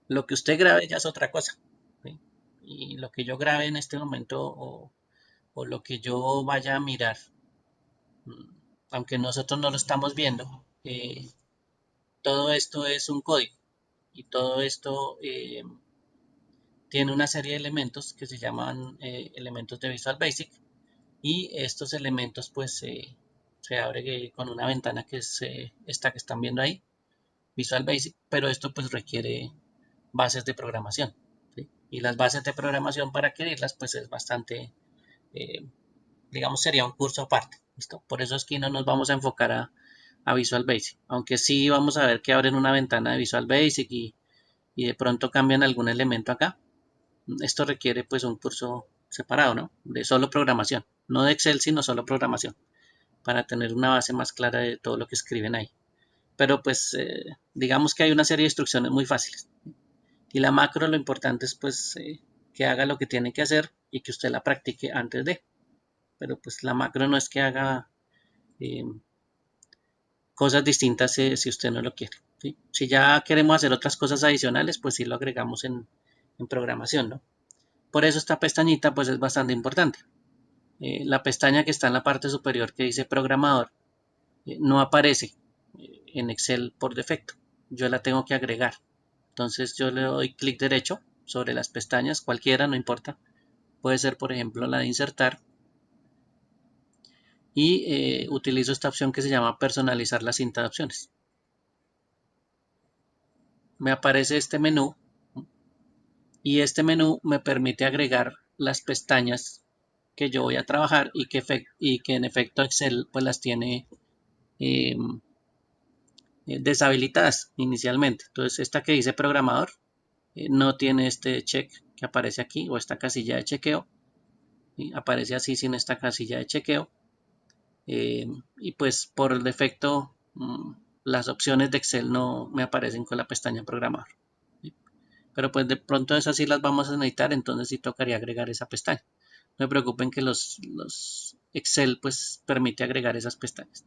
Lo que usted grabe ya es otra cosa. ¿Sí? Y lo que yo grabe en este momento o lo que yo vaya a mirar, aunque nosotros no lo estamos viendo, todo esto es un código y todo esto tiene una serie de elementos que se llaman elementos de Visual Basic y estos elementos pues se abre con una ventana que es esta que están viendo ahí, Visual Basic, pero esto pues requiere bases de programación. ¿Sí? Y las bases de programación para adquirirlas pues es bastante, eh, digamos sería un curso aparte. ¿Listo? Por eso es que no nos vamos a enfocar a Visual Basic, aunque sí vamos a ver que abren una ventana de Visual Basic y de pronto cambian algún elemento acá. Esto requiere pues un curso separado, ¿no? De solo programación, no de Excel, sino solo programación, para tener una base más clara de todo lo que escriben ahí. Pero pues digamos que hay una serie de instrucciones muy fáciles. Y la macro lo importante es pues que haga lo que tiene que hacer y que usted la practique antes de. Pero pues la macro no es que haga eh, cosas distintas si usted no lo quiere. ¿Sí? Si ya queremos hacer otras cosas adicionales, pues sí lo agregamos en programación, ¿no? Por eso esta pestañita pues es bastante importante. La pestaña que está en la parte superior que dice programador no aparece en Excel por defecto. Yo la tengo que agregar. Entonces yo le doy clic derecho sobre las pestañas, cualquiera, no importa. Puede ser por ejemplo la de insertar y utilizo esta opción que se llama personalizar la cinta de opciones. Me aparece este menú y este menú me permite agregar las pestañas que yo voy a trabajar y que en efecto Excel pues las tiene eh, deshabilitadas inicialmente. Entonces esta que dice programador no tiene este check que aparece aquí o esta casilla de chequeo. ¿Sí? Aparece así sin esta casilla de chequeo. Y pues por defecto las opciones de Excel no me aparecen con la pestaña programador. ¿Sí? Pero pues de pronto esas sí las vamos a necesitar, entonces sí tocaría agregar esa pestaña. No se preocupen que los Excel pues permite agregar esas pestañas.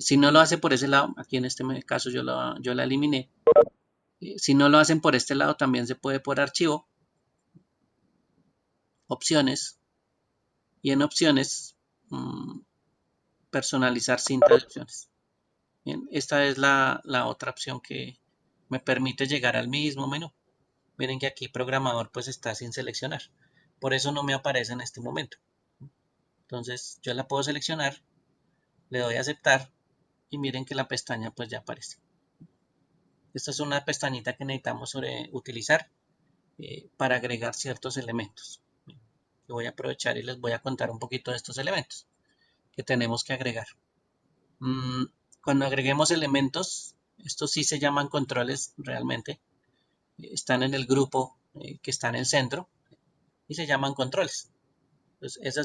Si no lo hace por ese lado, aquí en este caso yo la eliminé. Si no lo hacen por este lado, también se puede por archivo, opciones, y en opciones personalizar cinta de opciones. Bien, esta es la otra opción que me permite llegar al mismo menú. Miren que aquí programador pues está sin seleccionar. Por eso no me aparece en este momento. Entonces yo la puedo seleccionar, le doy a aceptar y miren que la pestaña pues ya aparece. Esta es una pestañita que necesitamos utilizar para agregar ciertos elementos. Yo voy a aprovechar y les voy a contar un poquito de estos elementos que tenemos que agregar. Cuando agreguemos elementos, estos sí se llaman controles realmente. Están en el grupo que está en el centro y se llaman controles. Entonces, eso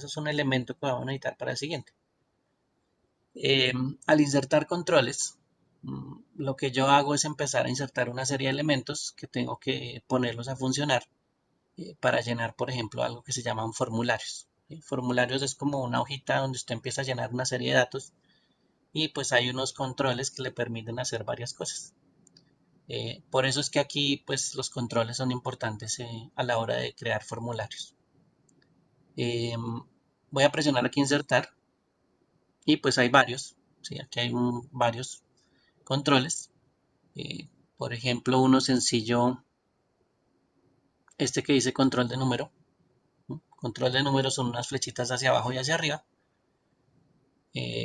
es un elemento que vamos a necesitar para el siguiente. Al insertar controles, Lo que yo hago es empezar a insertar una serie de elementos que tengo que ponerlos a funcionar para llenar, por ejemplo, algo que se llaman formularios. ¿Sí? Formularios es como una hojita donde usted empieza a llenar una serie de datos y pues hay unos controles que le permiten hacer varias cosas. Por eso es que aquí pues los controles son importantes a la hora de crear formularios. Eh, Voy a presionar aquí insertar y pues hay varios, ¿sí? Aquí hay varios controles. Eh, por ejemplo, uno sencillo, este que dice control de número. Control de número son unas flechitas hacia abajo y hacia arriba.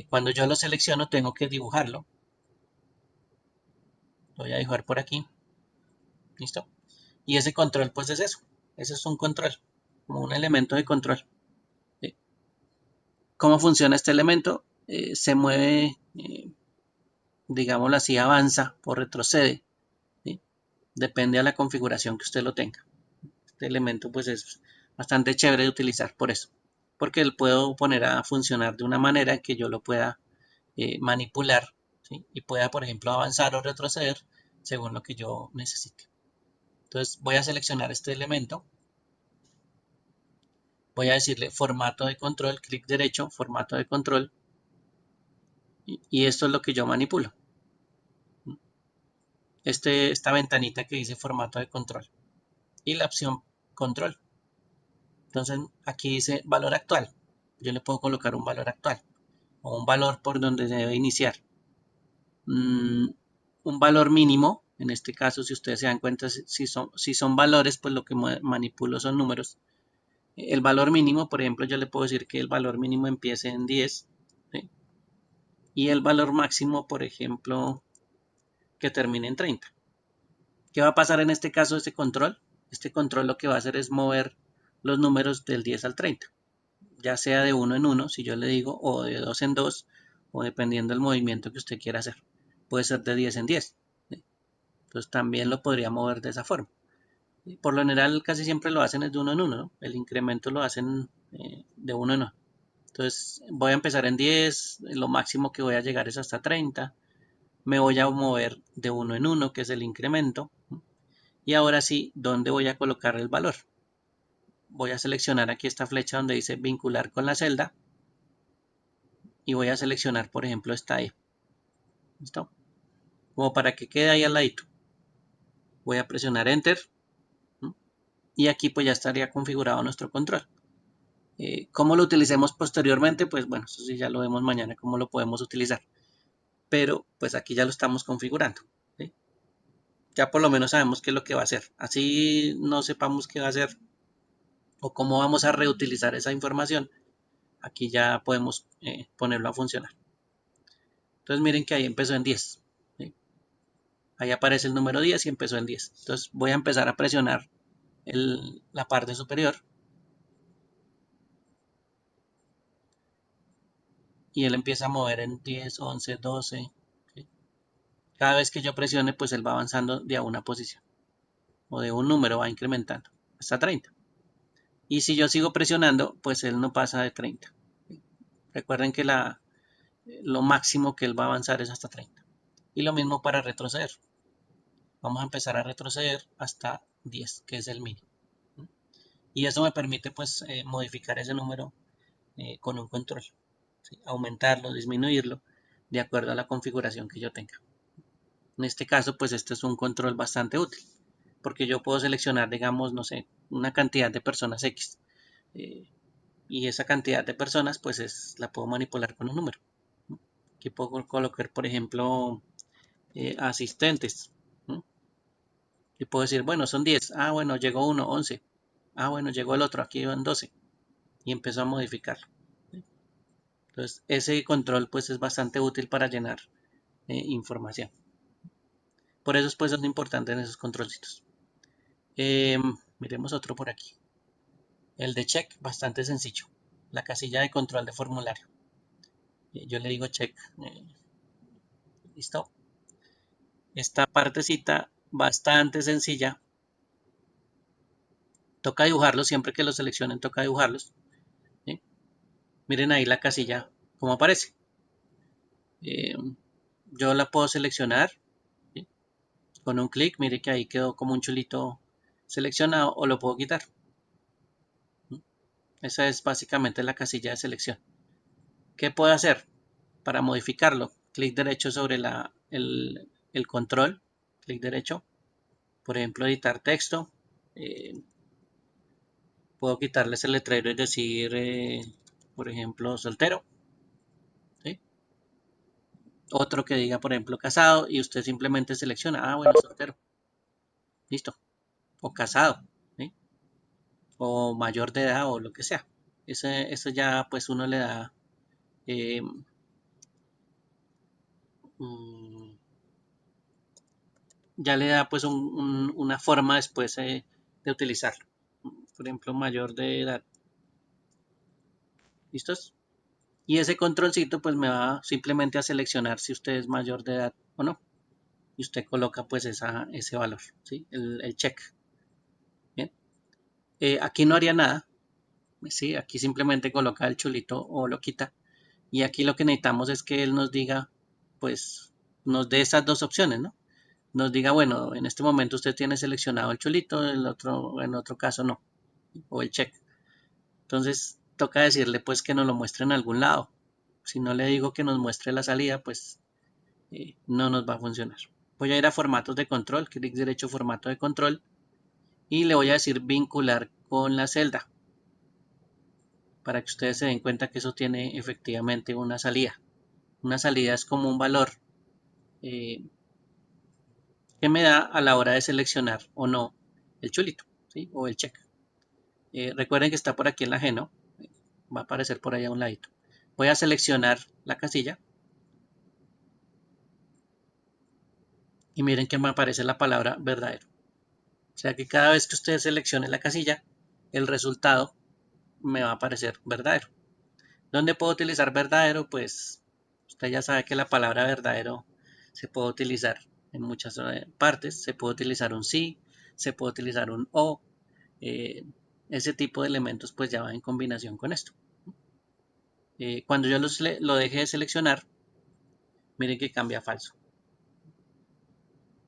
Cuando yo lo selecciono tengo que dibujarlo. Lo voy a dibujar por aquí. ¿Listo? Y ese control pues es eso. Ese es un control, como un elemento de control. ¿Sí? ¿Cómo funciona este elemento? Se mueve, digámoslo así, avanza o retrocede. ¿Sí? Depende de la configuración que usted lo tenga. Este elemento pues es bastante chévere de utilizar por eso. Porque lo puedo poner a funcionar de una manera que yo lo pueda manipular, ¿sí? Y pueda, por ejemplo, avanzar o retroceder según lo que yo necesite. Entonces voy a seleccionar este elemento, voy a decirle formato de control, clic derecho, formato de control, y esto es lo que yo manipulo. Esta ventanita que dice formato de control y la opción control. Entonces aquí dice valor actual. Yo le puedo colocar un valor actual o un valor por donde debe iniciar. Un valor mínimo, en este caso, si ustedes se dan cuenta, si son valores, pues lo que manipulo son números. El valor mínimo, por ejemplo, yo le puedo decir que el valor mínimo empiece en 10, ¿sí? Y el valor máximo, por ejemplo, que termine en 30. ¿Qué va a pasar en este caso de este control? Este control lo que va a hacer es mover los números del 10 al 30, ya sea de uno en uno, si yo le digo, o de dos en dos, o dependiendo del movimiento que usted quiera hacer. Puede ser de 10 en 10. ¿Sí? Entonces también lo podría mover de esa forma. Por lo general casi siempre lo hacen de uno en uno, ¿no? El incremento lo hacen de uno en uno. Entonces voy a empezar en 10, lo máximo que voy a llegar es hasta 30. Me voy a mover de uno en uno, que es el incremento. Y ahora sí, ¿dónde voy a colocar el valor? Voy a seleccionar aquí esta flecha donde dice vincular con la celda y voy a seleccionar, por ejemplo, esta E. ¿Listo? Como para que quede ahí al ladito. Voy a presionar Enter y aquí pues ya estaría configurado nuestro control. ¿Cómo lo utilicemos posteriormente? Pues bueno, eso sí ya lo vemos mañana cómo lo podemos utilizar. Pero pues aquí ya lo estamos configurando. ¿Sí? Ya por lo menos sabemos qué es lo que va a hacer. Así no sepamos qué va a hacer o cómo vamos a reutilizar esa información. Aquí ya podemos ponerlo a funcionar. Entonces miren que ahí empezó en 10. ¿Sí? Ahí aparece el número 10 y empezó en 10. Entonces voy a empezar a presionar la parte superior y él empieza a mover en 10, 11, 12. ¿Sí? Cada vez que yo presione, pues él va avanzando de a una posición o de un número, va incrementando hasta 30. Y si yo sigo presionando, pues él no pasa de 30. ¿Sí? Recuerden que lo máximo que él va a avanzar es hasta 30. Y lo mismo para retroceder. Vamos a empezar a retroceder hasta 10, que es el mínimo. Y eso me permite pues modificar ese número con un control. ¿Sí? Aumentarlo, disminuirlo, de acuerdo a la configuración que yo tenga. En este caso, pues este es un control bastante útil, porque yo puedo seleccionar, digamos, no sé, una cantidad de personas X. eh, y esa cantidad de personas, pues la puedo manipular con un número. Aquí puedo colocar, por ejemplo, asistentes. ¿No? Y puedo decir, bueno, son 10. Ah, bueno, llegó uno, 11. Ah, bueno, llegó el otro, aquí van 12. Y empezó a modificarlo. Entonces, ese control pues es bastante útil para llenar información. Por eso pues, es importante en esos controlcitos. Miremos otro por aquí. El de check, bastante sencillo. La casilla de control de formulario. Yo le digo check. Listo. Esta partecita bastante sencilla. Toca dibujarlos, siempre que lo seleccionen toca dibujarlos. ¿Sí? Miren ahí la casilla, cómo aparece. yo la puedo seleccionar, ¿sí? Con un clic, mire que ahí quedó como un chulito seleccionado, o lo puedo quitar. Esa es básicamente la casilla de selección. ¿Qué puedo hacer para modificarlo? Clic derecho sobre el control, clic derecho, por ejemplo, editar texto. eh, Puedo quitarles el letrero y decir, por ejemplo, soltero, ¿sí? Otro que diga, por ejemplo, casado, y usted simplemente selecciona, bueno, soltero, listo, o casado, ¿sí? O mayor de edad o lo que sea. Eso ya pues uno le da, eh, mm, ya le da pues una forma después de utilizarlo. Por ejemplo, mayor de edad, ¿listos? Y ese controlcito pues me va simplemente a seleccionar si usted es mayor de edad o no. Y usted coloca pues ese valor, ¿sí? El check. Bien. Aquí no haría nada, ¿sí? Aquí simplemente coloca el chulito o lo quita. Y aquí lo que necesitamos es que él nos diga, pues, nos dé esas dos opciones, ¿no? Nos diga, bueno, en este momento usted tiene seleccionado el chulito, en otro caso no, o el check. Entonces, toca decirle pues que nos lo muestre en algún lado. Si no le digo que nos muestre la salida, pues no nos va a funcionar. Voy a ir a formatos de control, clic derecho formato de control y le voy a decir vincular con la celda para que ustedes se den cuenta que eso tiene efectivamente una salida. Una salida es como un valor eh, que me da a la hora de seleccionar o no el chulito, ¿sí? O el check. Recuerden que está por aquí en la G, ¿no? Va a aparecer por ahí a un ladito. Voy a seleccionar la casilla y miren que me aparece la palabra verdadero. O sea que cada vez que ustedes seleccione la casilla, el resultado me va a aparecer verdadero. ¿Dónde puedo utilizar verdadero? Pues usted ya sabe que la palabra verdadero se puede utilizar en muchas partes. Se puede utilizar un sí, se puede utilizar un o. eh, Ese tipo de elementos pues ya va en combinación con esto. Cuando yo lo deje de seleccionar, miren que cambia a falso.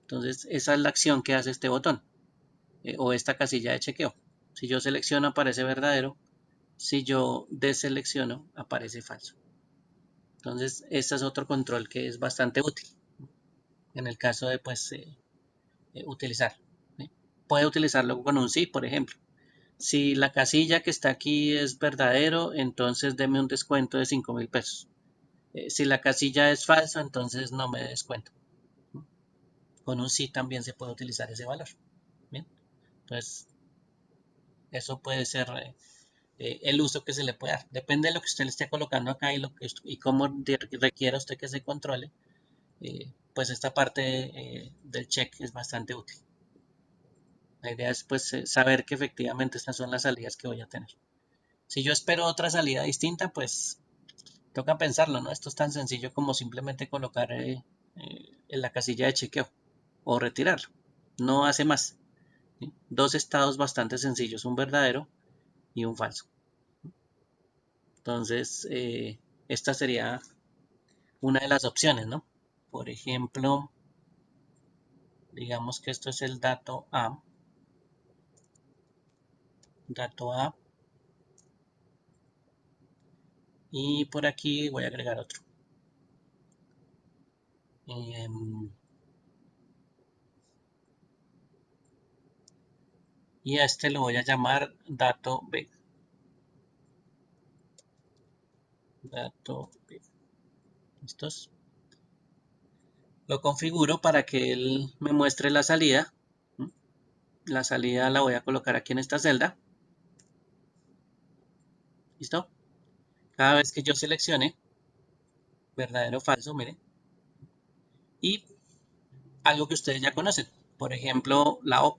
Entonces esa es la acción que hace este botón o esta casilla de chequeo. Si yo selecciono aparece verdadero, si yo deselecciono aparece falso. Entonces este es otro control que es bastante útil en el caso de pues utilizar. ¿Sí? Puede utilizarlo con un sí, por ejemplo. Si la casilla que está aquí es verdadero, entonces deme un descuento de 5.000 pesos. Si la casilla es falsa, entonces no me descuento. Con un sí también se puede utilizar ese valor. Bien, entonces eso puede ser el uso que se le puede dar. Depende de lo que usted le esté colocando acá y cómo requiera usted que se controle. Pues esta parte del check es bastante útil. La idea es pues saber que efectivamente estas son las salidas que voy a tener. Si yo espero otra salida distinta, pues toca pensarlo, ¿no? Esto es tan sencillo como simplemente colocar en la casilla de chequeo o retirarlo. No hace más. ¿Sí? Dos estados bastante sencillos, un verdadero y un falso. Entonces, esta sería una de las opciones, ¿no? Por ejemplo, digamos que esto es el dato A, y por aquí voy a agregar otro. Y a este lo voy a llamar dato B. Dato B. ¿Listos? Lo configuro para que él me muestre la salida. La salida la voy a colocar aquí en esta celda. ¿Listo? Cada vez que yo seleccione verdadero o falso, miren. Y algo que ustedes ya conocen. Por ejemplo, la O.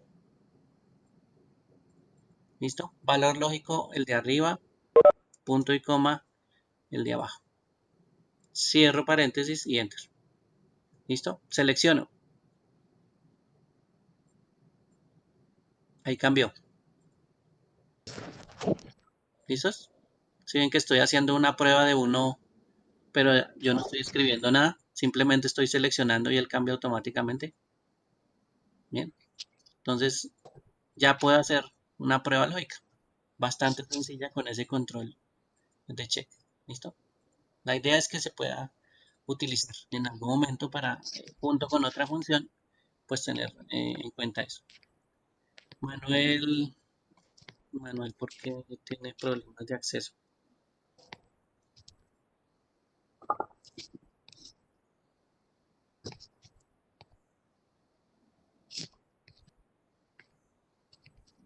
¿Listo? Valor lógico, el de arriba, punto y coma, el de abajo. Cierro paréntesis y enter. ¿Listo? Selecciono. Ahí cambió. ¿Listos? Si ven que estoy haciendo una prueba de uno, pero yo no estoy escribiendo nada, simplemente estoy seleccionando y él cambia automáticamente. Bien, entonces ya puedo hacer una prueba lógica bastante sencilla con ese control de check. ¿Listo? La idea es que se pueda utilizar en algún momento para, junto con otra función, pues tener en cuenta eso. Manuel, Manuel, ¿por qué tiene problemas de acceso?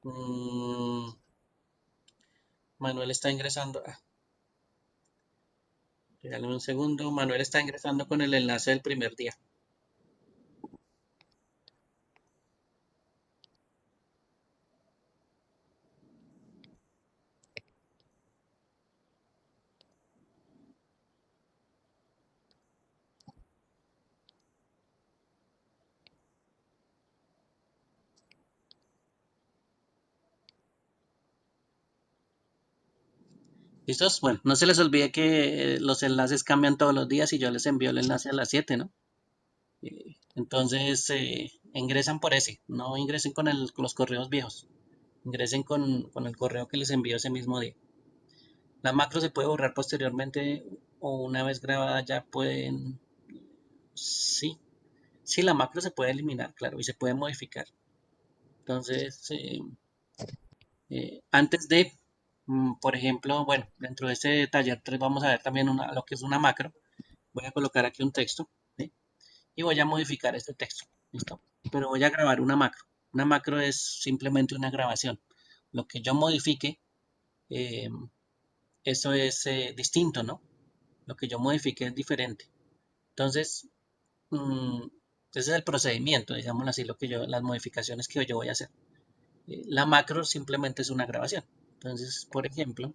Mm, Manuel está ingresando. Regálame un segundo. Manuel está ingresando con el enlace del primer día. ¿Listos? Bueno, no se les olvide que los enlaces cambian todos los días y yo les envío el enlace a las 7, ¿no? Entonces, ingresan por ese, no ingresen con los correos viejos, ingresen con el correo que les envío ese mismo día. La macro se puede borrar posteriormente o una vez grabada ya pueden, sí, sí, la macro se puede eliminar, claro, y se puede modificar. Entonces, antes de, por ejemplo, bueno, dentro de este taller 3 vamos a ver también lo que es una macro. Voy a colocar aquí un texto, ¿sí? Y voy a modificar este texto, ¿listo? Pero voy a grabar una macro. Una macro es simplemente una grabación. Lo que yo modifique, eh, eso es distinto, ¿no? Lo que yo modifique es diferente. Entonces, ese es el procedimiento, digámoslo así, las modificaciones que yo voy a hacer. La macro simplemente es una grabación. Entonces, por ejemplo,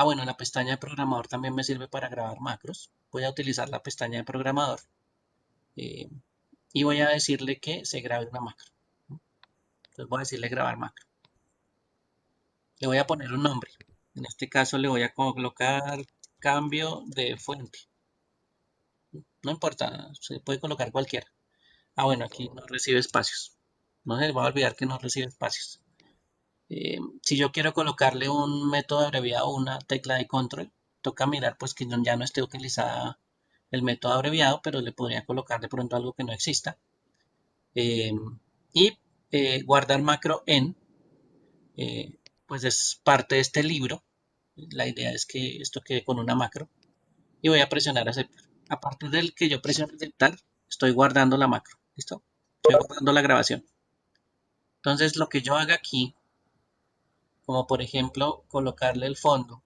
bueno, la pestaña de programador también me sirve para grabar macros. Voy a utilizar la pestaña de programador eh, y voy a decirle que se grabe una macro. Entonces voy a decirle grabar macro. Le voy a poner un nombre. En este caso le voy a colocar cambio de fuente. No importa, se puede colocar cualquiera. Bueno, aquí no recibe espacios. No se les va a olvidar que no recibe espacios. Si yo quiero colocarle un método abreviado o una tecla de control, toca mirar pues que ya no esté utilizada el método abreviado, pero le podría colocar de pronto algo que no exista. Eh, y guardar macro en, pues es parte de este libro. La idea es que esto quede con una macro y voy a presionar aceptar. A partir del que yo presiono aceptar, estoy guardando la macro. ¿Listo? Estoy guardando la grabación. Entonces lo que yo haga aquí, como por ejemplo colocarle el fondo,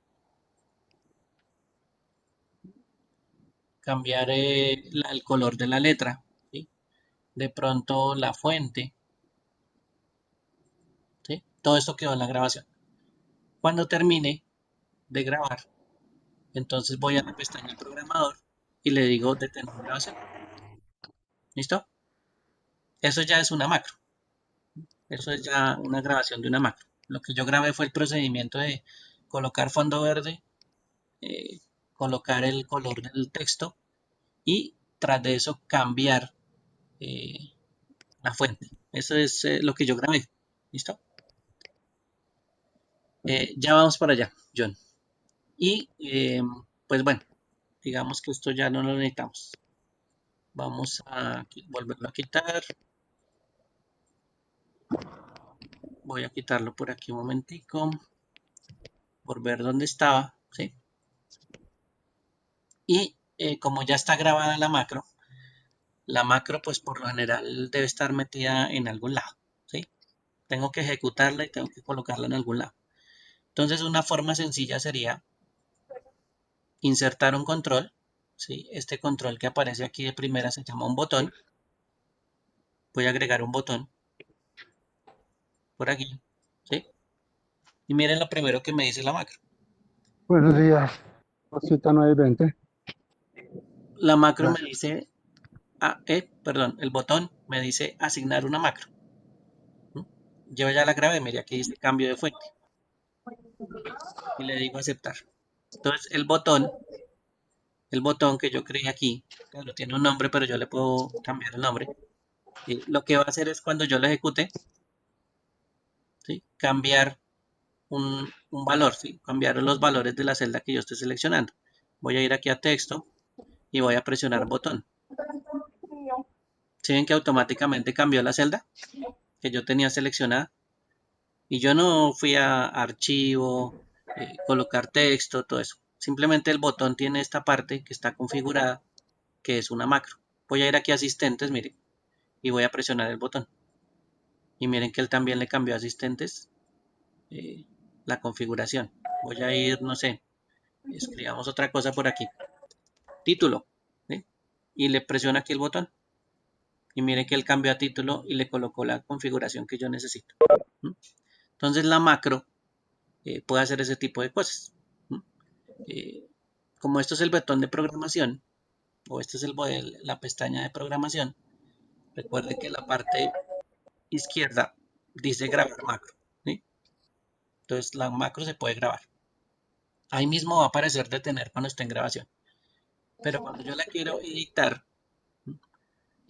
cambiar el color de la letra, ¿sí? De pronto la fuente, ¿sí? Todo esto quedó en la grabación. Cuando termine de grabar, entonces voy a la pestaña del programador y le digo detener grabación. ¿Listo? Eso ya es una macro. Eso es ya una grabación de una macro. Lo que yo grabé fue el procedimiento de colocar fondo verde, eh, colocar el color del texto y tras de eso cambiar eh, la fuente. Eso es lo que yo grabé. ¿Listo? Ya vamos para allá, John. Y pues bueno, digamos que esto ya no lo necesitamos. Vamos a volverlo a quitar. Voy a quitarlo por aquí un momentico. Por ver dónde estaba. ¿Sí? Y como ya está grabada la macro pues por lo general debe estar metida en algún lado. ¿Sí? Tengo que ejecutarla y tengo que colocarla en algún lado. Entonces una forma sencilla sería insertar un control. ¿Sí? Este control que aparece aquí de primera se llama un botón. Voy a agregar un botón por aquí. ¿Sí? Y miren lo primero que me dice la macro. Buenos días, cosita 9:20. La macro me Gracias. dice, perdón, el botón me dice asignar una macro. ¿Mm? Yo ya la grabé, mire aquí dice cambio de fuente y le digo aceptar. Entonces el botón que yo creé aquí, claro, tiene un nombre, pero yo le puedo cambiar el nombre. Lo que va a hacer es cuando yo lo ejecute, ¿sí? Cambiar un valor, ¿sí? Cambiar los valores de la celda que yo estoy seleccionando. Voy a ir aquí a texto y voy a presionar botón. ¿Sí ven que automáticamente cambió la celda que yo tenía seleccionada? Y yo no fui a archivo, colocar texto, todo eso. Simplemente el botón tiene esta parte que está configurada, que es una macro. Voy a ir aquí a asistentes, miren, y voy a presionar el botón. Y miren que él también le cambió a asistentes eh, la configuración. Voy a ir, no sé, escribamos otra cosa por aquí. Título. ¿Sí? Y le presiono aquí el botón. Y miren que él cambió a título y le colocó la configuración que yo necesito. ¿Mm? Entonces la macro puede hacer ese tipo de cosas. ¿Mm? Como esto es el botón de programación, o este es la pestaña de programación, recuerde que la parte izquierda dice grabar macro. ¿Sí? Entonces la macro se puede grabar. Ahí mismo va a aparecer detener cuando esté en grabación. Pero cuando yo la quiero editar,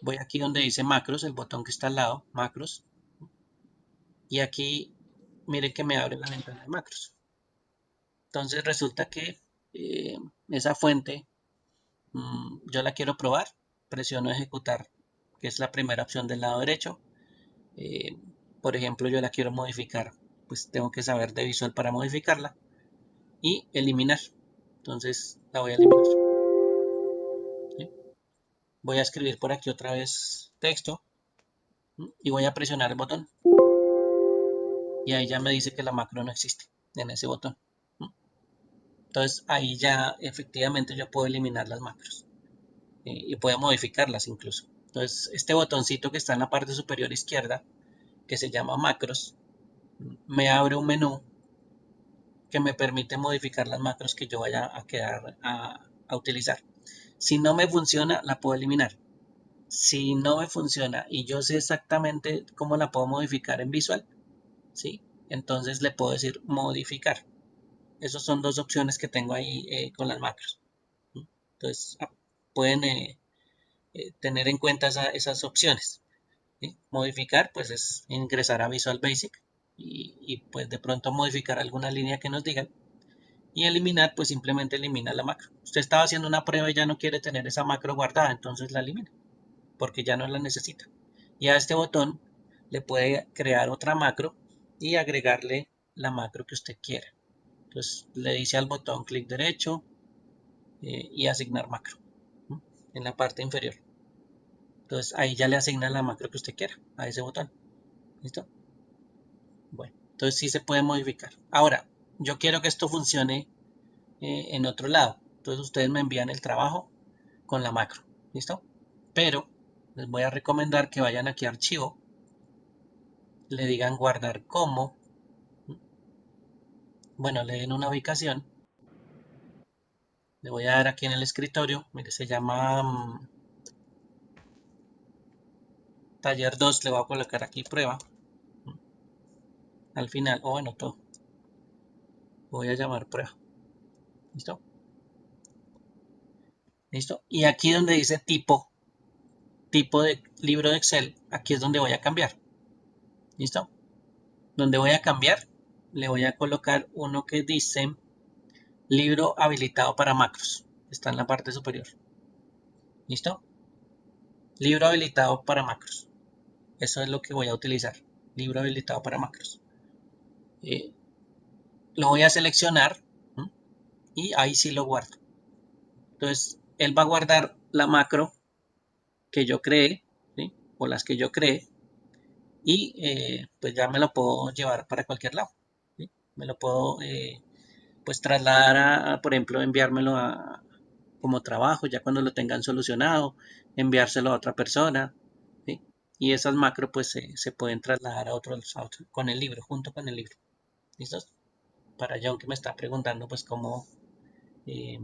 voy aquí donde dice macros, el botón que está al lado, macros, y aquí miren que me abre la ventana de macros. Entonces resulta que esa fuente yo la quiero probar, presiono ejecutar, que es la primera opción del lado derecho. Eh, por ejemplo, yo la quiero modificar, pues tengo que saber de visual para modificarla y eliminar. Entonces la voy a eliminar. ¿Sí? Voy a escribir por aquí otra vez texto y voy a presionar el botón. Y ahí ya me dice que la macro no existe en ese botón. Entonces ahí ya efectivamente yo puedo eliminar las macros y puedo modificarlas incluso. Entonces este botoncito que está en la parte superior izquierda, que se llama macros, me abre un menú que me permite modificar las macros que yo vaya a utilizar. Si no me funciona, la puedo eliminar. Si no me funciona y yo sé exactamente cómo la puedo modificar en visual, ¿sí? Entonces le puedo decir modificar. Esas son dos opciones que tengo ahí con las macros. Entonces pueden tener en cuenta esas opciones. ¿Sí? Modificar pues es ingresar a Visual Basic y pues de pronto modificar alguna línea que nos digan. Y eliminar pues simplemente elimina la macro. Usted estaba haciendo una prueba y ya no quiere tener esa macro guardada, entonces la elimina porque ya no la necesita. Y a este botón le puede crear otra macro y agregarle la macro que usted quiera. Entonces le dice al botón clic derecho y asignar macro en la parte inferior. Entonces ahí ya le asigna la macro que usted quiera a ese botón. ¿Listo? Bueno, entonces sí se puede modificar. Ahora, yo quiero que esto funcione en otro lado. Entonces ustedes me envían el trabajo con la macro. ¿Listo? Pero les voy a recomendar que vayan aquí a archivo, le digan guardar como, bueno, le den una ubicación. Le voy a dar aquí en el escritorio, mire, se llama taller 2, le voy a colocar aquí prueba al final, o bueno, todo. Voy a llamar prueba. ¿Listo? ¿Listo? Y aquí donde dice tipo de libro de Excel, aquí es donde voy a cambiar. ¿Listo? Donde voy a cambiar, le voy a colocar uno que dice libro habilitado para macros. Está en la parte superior. ¿Listo? Libro habilitado para macros. Eso es lo que voy a utilizar. Libro habilitado para macros. Eh, lo voy a seleccionar y ahí sí lo guardo. Entonces, él va a guardar la macro que yo creé, ¿sí? O las que yo creé, y pues ya me lo puedo llevar para cualquier lado. ¿Sí? Me lo puedo pues trasladar por ejemplo, enviármelo como trabajo, ya cuando lo tengan solucionado, enviárselo a otra persona, ¿sí? Y esas macros pues se pueden trasladar a otro, con el libro, junto con el libro. ¿Listos? Para John que me está preguntando pues eh,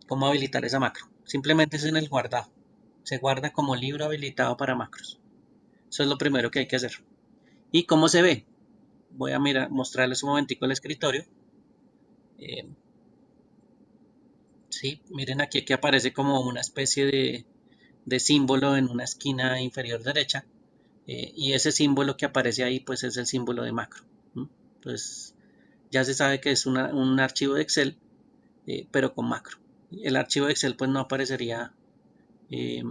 cómo habilitar esa macro. Simplemente es en el guardado. Se guarda como libro habilitado para macros. Eso es lo primero que hay que hacer. ¿Y cómo se ve? Voy a mostrarles un momentico el escritorio. Eh, Sí, miren aquí que aparece como una especie de símbolo en una esquina inferior derecha, y ese símbolo que aparece ahí pues es el símbolo de macro. Entonces ya se sabe que es un archivo de Excel, pero con macro. El archivo de Excel pues no aparecería eh,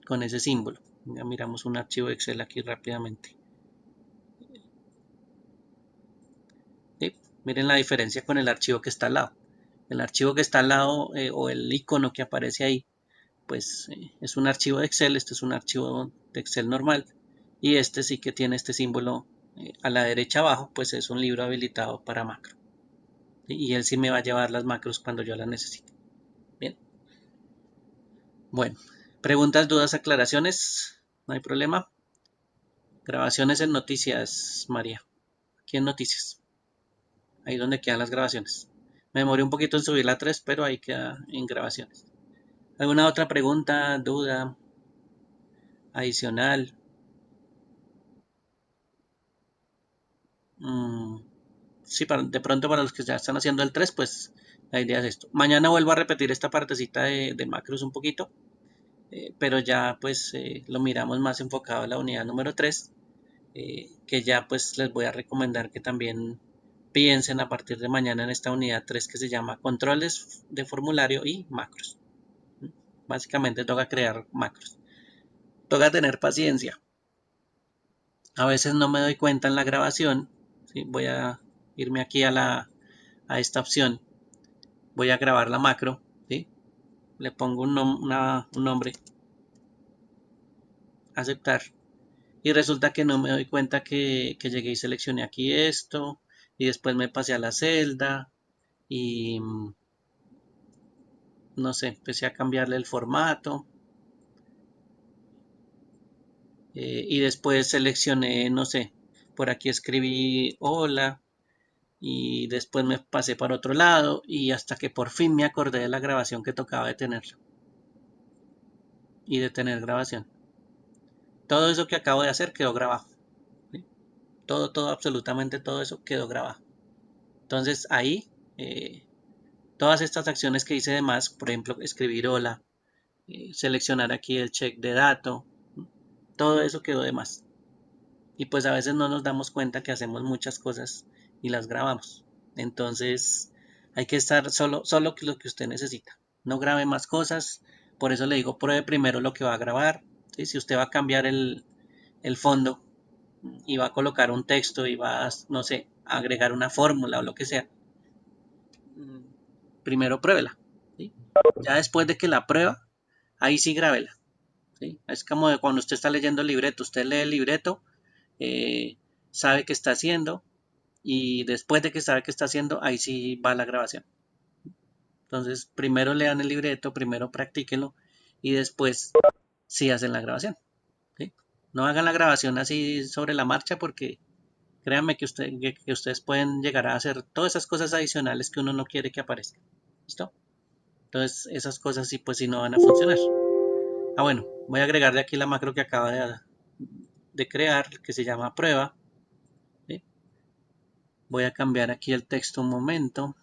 con ese símbolo. Ya miramos un archivo de Excel aquí rápidamente. ¿Sí? Miren la diferencia con el archivo que está al lado. El archivo que está al lado, o el icono que aparece ahí, pues es un archivo de Excel. Este es un archivo de Excel normal, y este sí que tiene este símbolo a la derecha abajo, pues es un libro habilitado para macro. ¿Sí? Y él sí me va a llevar las macros cuando yo las necesite. Bien, bueno, preguntas, dudas, aclaraciones, no hay problema. Grabaciones en noticias, María. Aquí en noticias, ahí donde quedan las grabaciones. Me demoré un poquito en subir la 3, pero ahí queda en grabaciones. ¿Alguna otra pregunta, duda adicional? Mm, sí, de pronto para los que ya están haciendo el 3, pues la idea es esto. Mañana vuelvo a repetir esta partecita de macros un poquito, pero ya pues lo miramos más enfocado a la unidad número 3, que ya pues les voy a recomendar que también piensen a partir de mañana en esta unidad 3 que se llama controles de formulario y macros. Básicamente toca crear macros. Toca tener paciencia. A veces no me doy cuenta en la grabación. ¿Sí? Voy a irme aquí a esta opción. Voy a grabar la macro. ¿Sí? Le pongo un nombre, aceptar. Y resulta que no me doy cuenta que llegué y seleccioné aquí esto. Y después me pasé a la celda. Y no sé, empecé a cambiarle el formato. Y después seleccioné, no sé, por aquí escribí hola. Y después me pasé para otro lado, y hasta que por fin me acordé de la grabación que tocaba detener y detener grabación. Todo eso que acabo de hacer quedó grabado. ¿Sí? Todo, absolutamente todo eso quedó grabado. Entonces ahí, eh, todas estas acciones que hice de más, por ejemplo, escribir hola, seleccionar aquí el check de dato, todo eso quedó de más. Y pues a veces no nos damos cuenta que hacemos muchas cosas y las grabamos. Entonces hay que estar solo lo que usted necesita. No grabe más cosas. Por eso le digo, pruebe primero lo que va a grabar. ¿Sí? Si usted va a cambiar el fondo y va a colocar un texto y va a, no sé, a agregar una fórmula o lo que sea, primero pruébela. ¿Sí? Ya después de que la prueba, ahí sí grábela. ¿Sí? Es como de cuando usted está leyendo el libreto. Usted lee el libreto, eh, sabe qué está haciendo, y después de que sabe qué está haciendo, ahí sí va la grabación. Entonces, primero lean el libreto, primero practíquenlo, y después sí hacen la grabación. ¿Sí? No hagan la grabación así sobre la marcha, porque créanme que ustedes pueden llegar a hacer todas esas cosas adicionales que uno no quiere que aparezcan. ¿Listo? Entonces, esas cosas sí, pues sí no van a funcionar. Ah, bueno, voy a agregarle aquí la macro que acaba de crear, que se llama prueba. ¿Sí? Voy a cambiar aquí el texto un momento.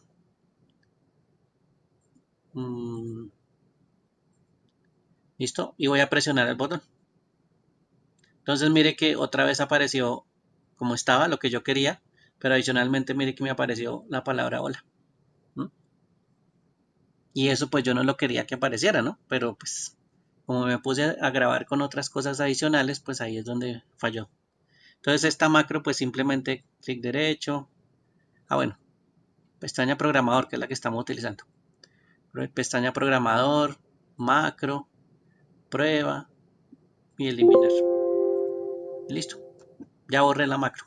¿Listo? Y voy a presionar el botón. Entonces mire que otra vez apareció como estaba, lo que yo quería, pero adicionalmente mire que me apareció la palabra hola. ¿No? Y eso pues yo no lo quería que apareciera, ¿no? Pero pues como me puse a grabar con otras cosas adicionales, pues ahí es donde falló. Entonces esta macro pues simplemente clic derecho. Ah, bueno, pestaña programador, que es la que estamos utilizando. Pestaña programador, macro, prueba y eliminar. Listo. Ya borré la macro.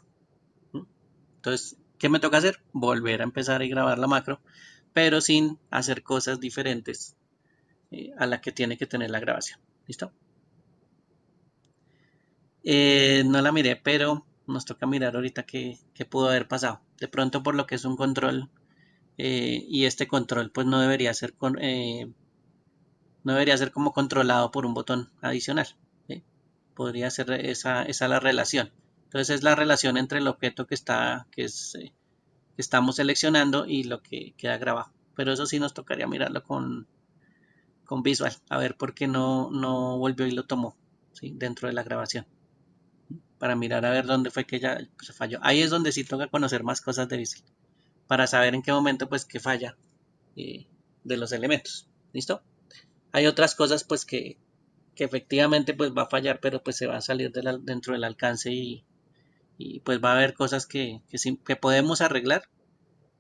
Entonces, ¿qué me toca hacer? Volver a empezar y grabar la macro, pero sin hacer cosas diferentes a la que tiene que tener la grabación. ¿Listo? No la miré, pero nos toca mirar ahorita qué pudo haber pasado. De pronto, por lo que es un control, y este control pues no debería ser como controlado por un botón adicional. ¿Sí? Podría ser esa la relación. Entonces es la relación entre el objeto que estamos seleccionando y lo que queda grabado. pero eso sí nos tocaría mirarlo con Visual, a ver por qué no volvió y lo tomó, ¿sí? Dentro de la grabación, para mirar a ver dónde fue que ya se falló. Ahí es donde sí toca conocer más cosas de Visual, para saber en qué momento pues que falla eh, de los elementos, ¿listo? Hay otras cosas pues que efectivamente pues va a fallar, pero pues se va a salir dentro del alcance y pues va a haber cosas que podemos arreglar,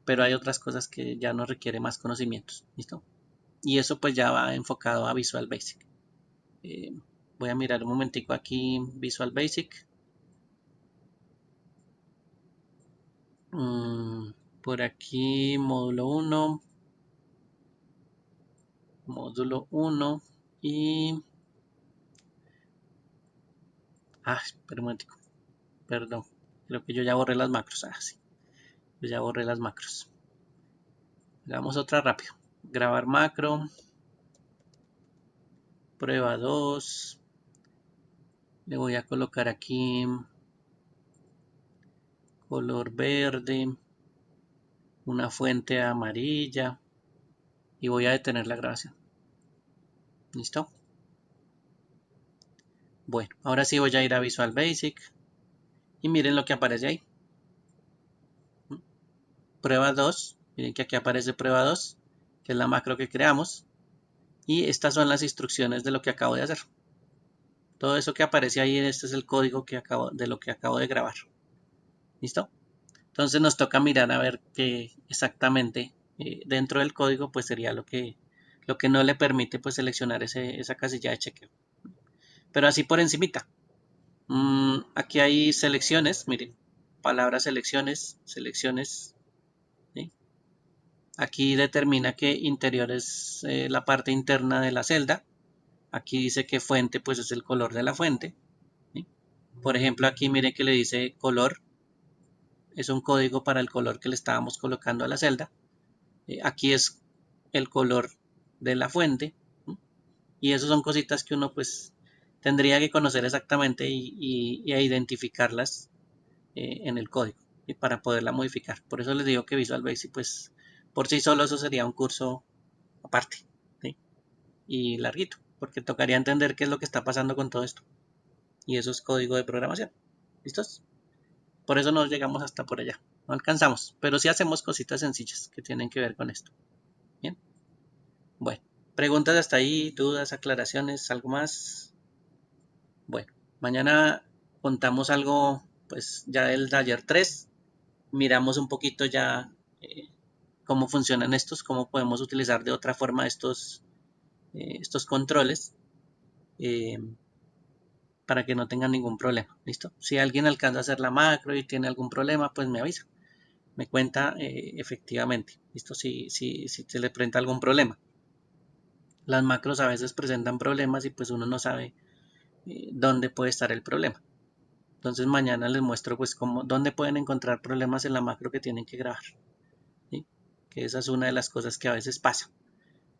pero hay otras cosas que ya no requiere más conocimientos, ¿listo? Y eso pues ya va enfocado a Visual Basic. Eh, Voy a mirar un momentico aquí Visual Basic. Por aquí módulo uno y... espera un momentico, perdón, creo que yo ya borré las macros. Sí, yo ya borré las macros. Hagamos otra rápido. Grabar macro, prueba 2. Le voy a colocar aquí color verde, una fuente amarilla y voy a detener la grabación. ¿Listo? Bueno, ahora sí voy a ir a Visual Basic y miren lo que aparece ahí. Prueba 2, miren que aquí aparece prueba 2, que es la macro que creamos. Y estas son las instrucciones de lo que acabo de hacer. Todo eso que aparece ahí, este es el código de lo que acabo de grabar. ¿Listo? Entonces nos toca mirar a ver qué exactamente dentro del código pues sería lo que no le permite pues seleccionar esa casilla de chequeo. Pero así por encimita. Aquí hay selecciones, miren, palabras selecciones, selecciones. ¿Sí? Aquí determina que interior es la parte interna de la celda. Aquí dice que fuente pues es el color de la fuente. ¿Sí? Por ejemplo aquí miren que le dice color. Es un código para el color que le estábamos colocando a la celda. Aquí es el color de la fuente. ¿Sí? Y eso son cositas que uno pues tendría que conocer exactamente y a identificarlas en el código y para poderla modificar. Por eso les digo que Visual Basic pues por sí solo eso sería un curso aparte, ¿sí? Y larguito, porque tocaría entender qué es lo que está pasando con todo esto. Y eso es código de programación. ¿Listos? Por eso no llegamos hasta por allá. No alcanzamos, pero sí hacemos cositas sencillas que tienen que ver con esto. Bien. Bueno, preguntas hasta ahí, dudas, aclaraciones, algo más. Bueno, mañana contamos algo, pues ya del taller 3. Miramos un poquito ya cómo funcionan estos, cómo podemos utilizar de otra forma estos controles eh, para que no tengan ningún problema. ¿Listo? Si alguien alcanza a hacer la macro y tiene algún problema, pues me avisa. Me cuenta efectivamente. ¿Listo? Si se le presenta algún problema. Las macros a veces presentan problemas y pues uno no sabe dónde puede estar el problema. Entonces mañana les muestro pues dónde pueden encontrar problemas en la macro que tienen que grabar. ¿Sí? Que esa es una de las cosas que a veces pasa.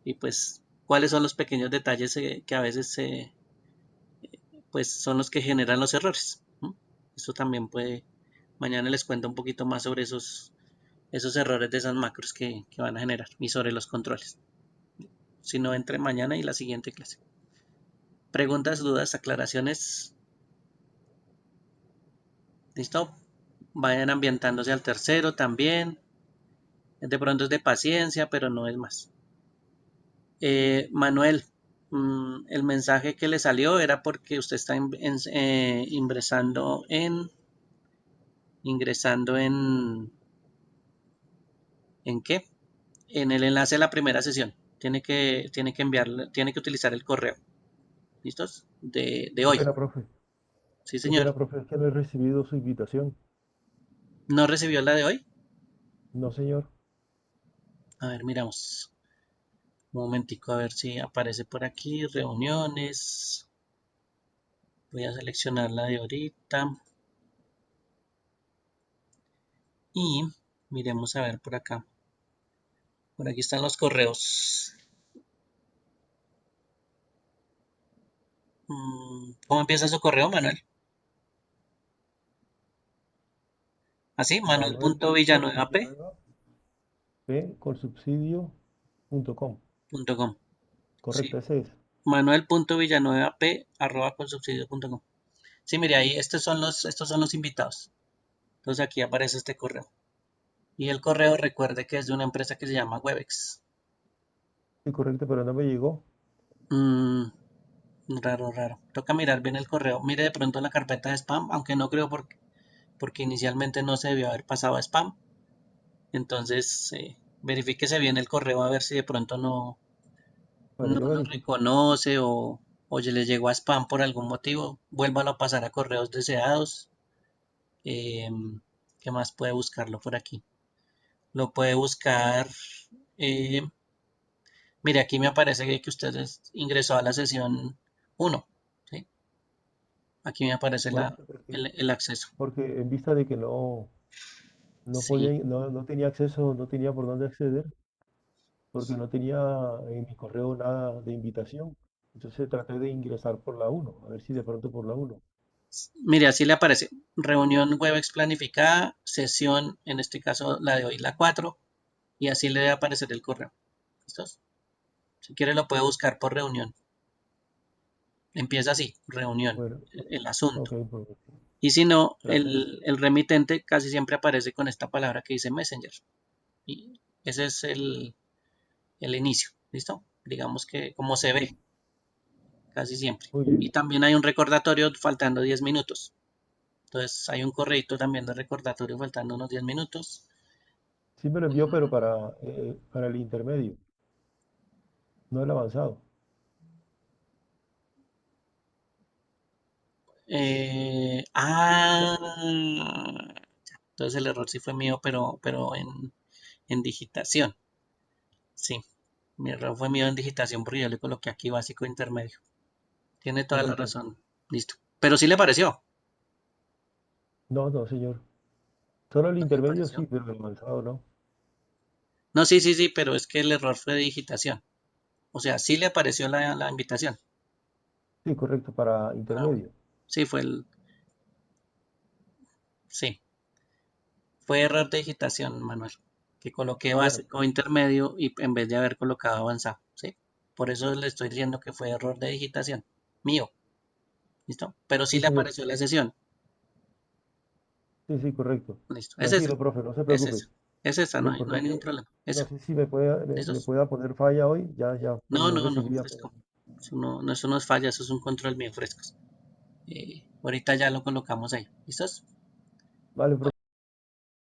Y pues cuáles son los pequeños detalles que a veces pues son los que generan los errores. ¿No? Eso también puede, mañana les cuento un poquito más sobre esos errores de esas macros que van a generar y sobre los controles. Si no, entre mañana y la siguiente clase. Preguntas, dudas, aclaraciones. ¿Listo? Vayan ambientándose al tercero también. De pronto es de paciencia, pero no es más. Manuel, el mensaje que le salió era porque usted está ingresando ¿en qué? En el enlace de la primera sesión. Tiene que utilizar el correo. ¿Listos? De Qué hoy. pena, profe. Sí, Qué señor. pena, profe, es que no he recibido su invitación. ¿No recibió la de hoy? No, señor. A ver, miramos. Un momentico a ver si aparece por aquí. Reuniones. Voy a seleccionar la de ahorita. Y miremos a ver por acá. Por aquí están los correos. ¿Cómo empieza su correo, Manuel? Así, Manuel punto manuel.villanueva p. Villanueva, P con subsidio .com. .com. Correcto, Sí, ese es. manuel.villanuevap@colsubsidio.com. Sí, mire, ahí estos son los invitados. Entonces aquí aparece este correo. Y el correo, recuerde que es de una empresa que se llama Webex. Sí, correcto, pero no me llegó. Mm, raro, raro. Toca mirar bien el correo. Mire de pronto la carpeta de spam, aunque no creo porque inicialmente no se debió haber pasado a spam. Entonces, verifíquese bien el correo a ver si de pronto Bueno, no yo lo verifico. reconoce o ya le llegó a spam por algún motivo. Vuélvalo a pasar a correos deseados. ¿Qué más puede buscarlo por aquí? Lo puede buscar. eh, Mire, aquí me aparece que usted ingresó a la sesión 1. ¿Sí? Aquí me aparece Bueno, porque, el acceso. porque en vista de que no Sí. podía, no tenía acceso, no tenía por dónde acceder, porque no tenía en mi correo nada de invitación. Entonces traté de ingresar por la uno, a ver si de pronto por la uno. Mire, así le aparece. Reunión Webex planificada, sesión, en este caso la de hoy, la 4, y así le debe aparecer el correo. ¿Listos? Si quiere lo puede buscar por reunión. Empieza así, reunión, Bueno, el asunto. ok, pues, Y si no, gracias. el remitente casi siempre aparece con esta palabra que dice Messenger. Y ese es el inicio. ¿Listo? Digamos que como se ve casi siempre. Muy Y bien. también hay un recordatorio faltando 10 minutos. Entonces hay un correito también de recordatorio faltando unos 10 minutos. Sí me lo envió, pero para el intermedio, no el avanzado. Entonces el error sí fue mío, pero en digitación. Sí, mi error fue mío en digitación porque yo le coloqué aquí básico intermedio. Tiene toda la Correcto. razón. Listo. Pero sí le pareció. No, no, señor. Solo el ¿No le intermedio sí, pareció? pero el avanzado no. No, sí, sí, sí, pero es que el error fue de digitación. O sea, sí le apareció la invitación. Sí, correcto, para Ah, bueno. intermedio. Sí, sí, fue error de digitación, Manuel. Que coloqué Bueno, básico intermedio y en vez de haber colocado avanzado. Sí. Por eso le estoy diciendo que fue error de digitación. Mío. ¿Listo? Pero sí sí, le señor. apareció la sesión. Sí, sí, correcto. Listo. Es esa. Tranquilo, profe, no se Es preocupe. esa. Es esa, Lo no hay ningún importante, problema. no Esa. sé si me ¿Listos? pueda poner falla hoy, ya, porque No, no no, no, recibía. fresco. Eso no es falla, eso es un control bien frescos. Ahorita ya lo colocamos ahí. ¿Listos? Vale, profe.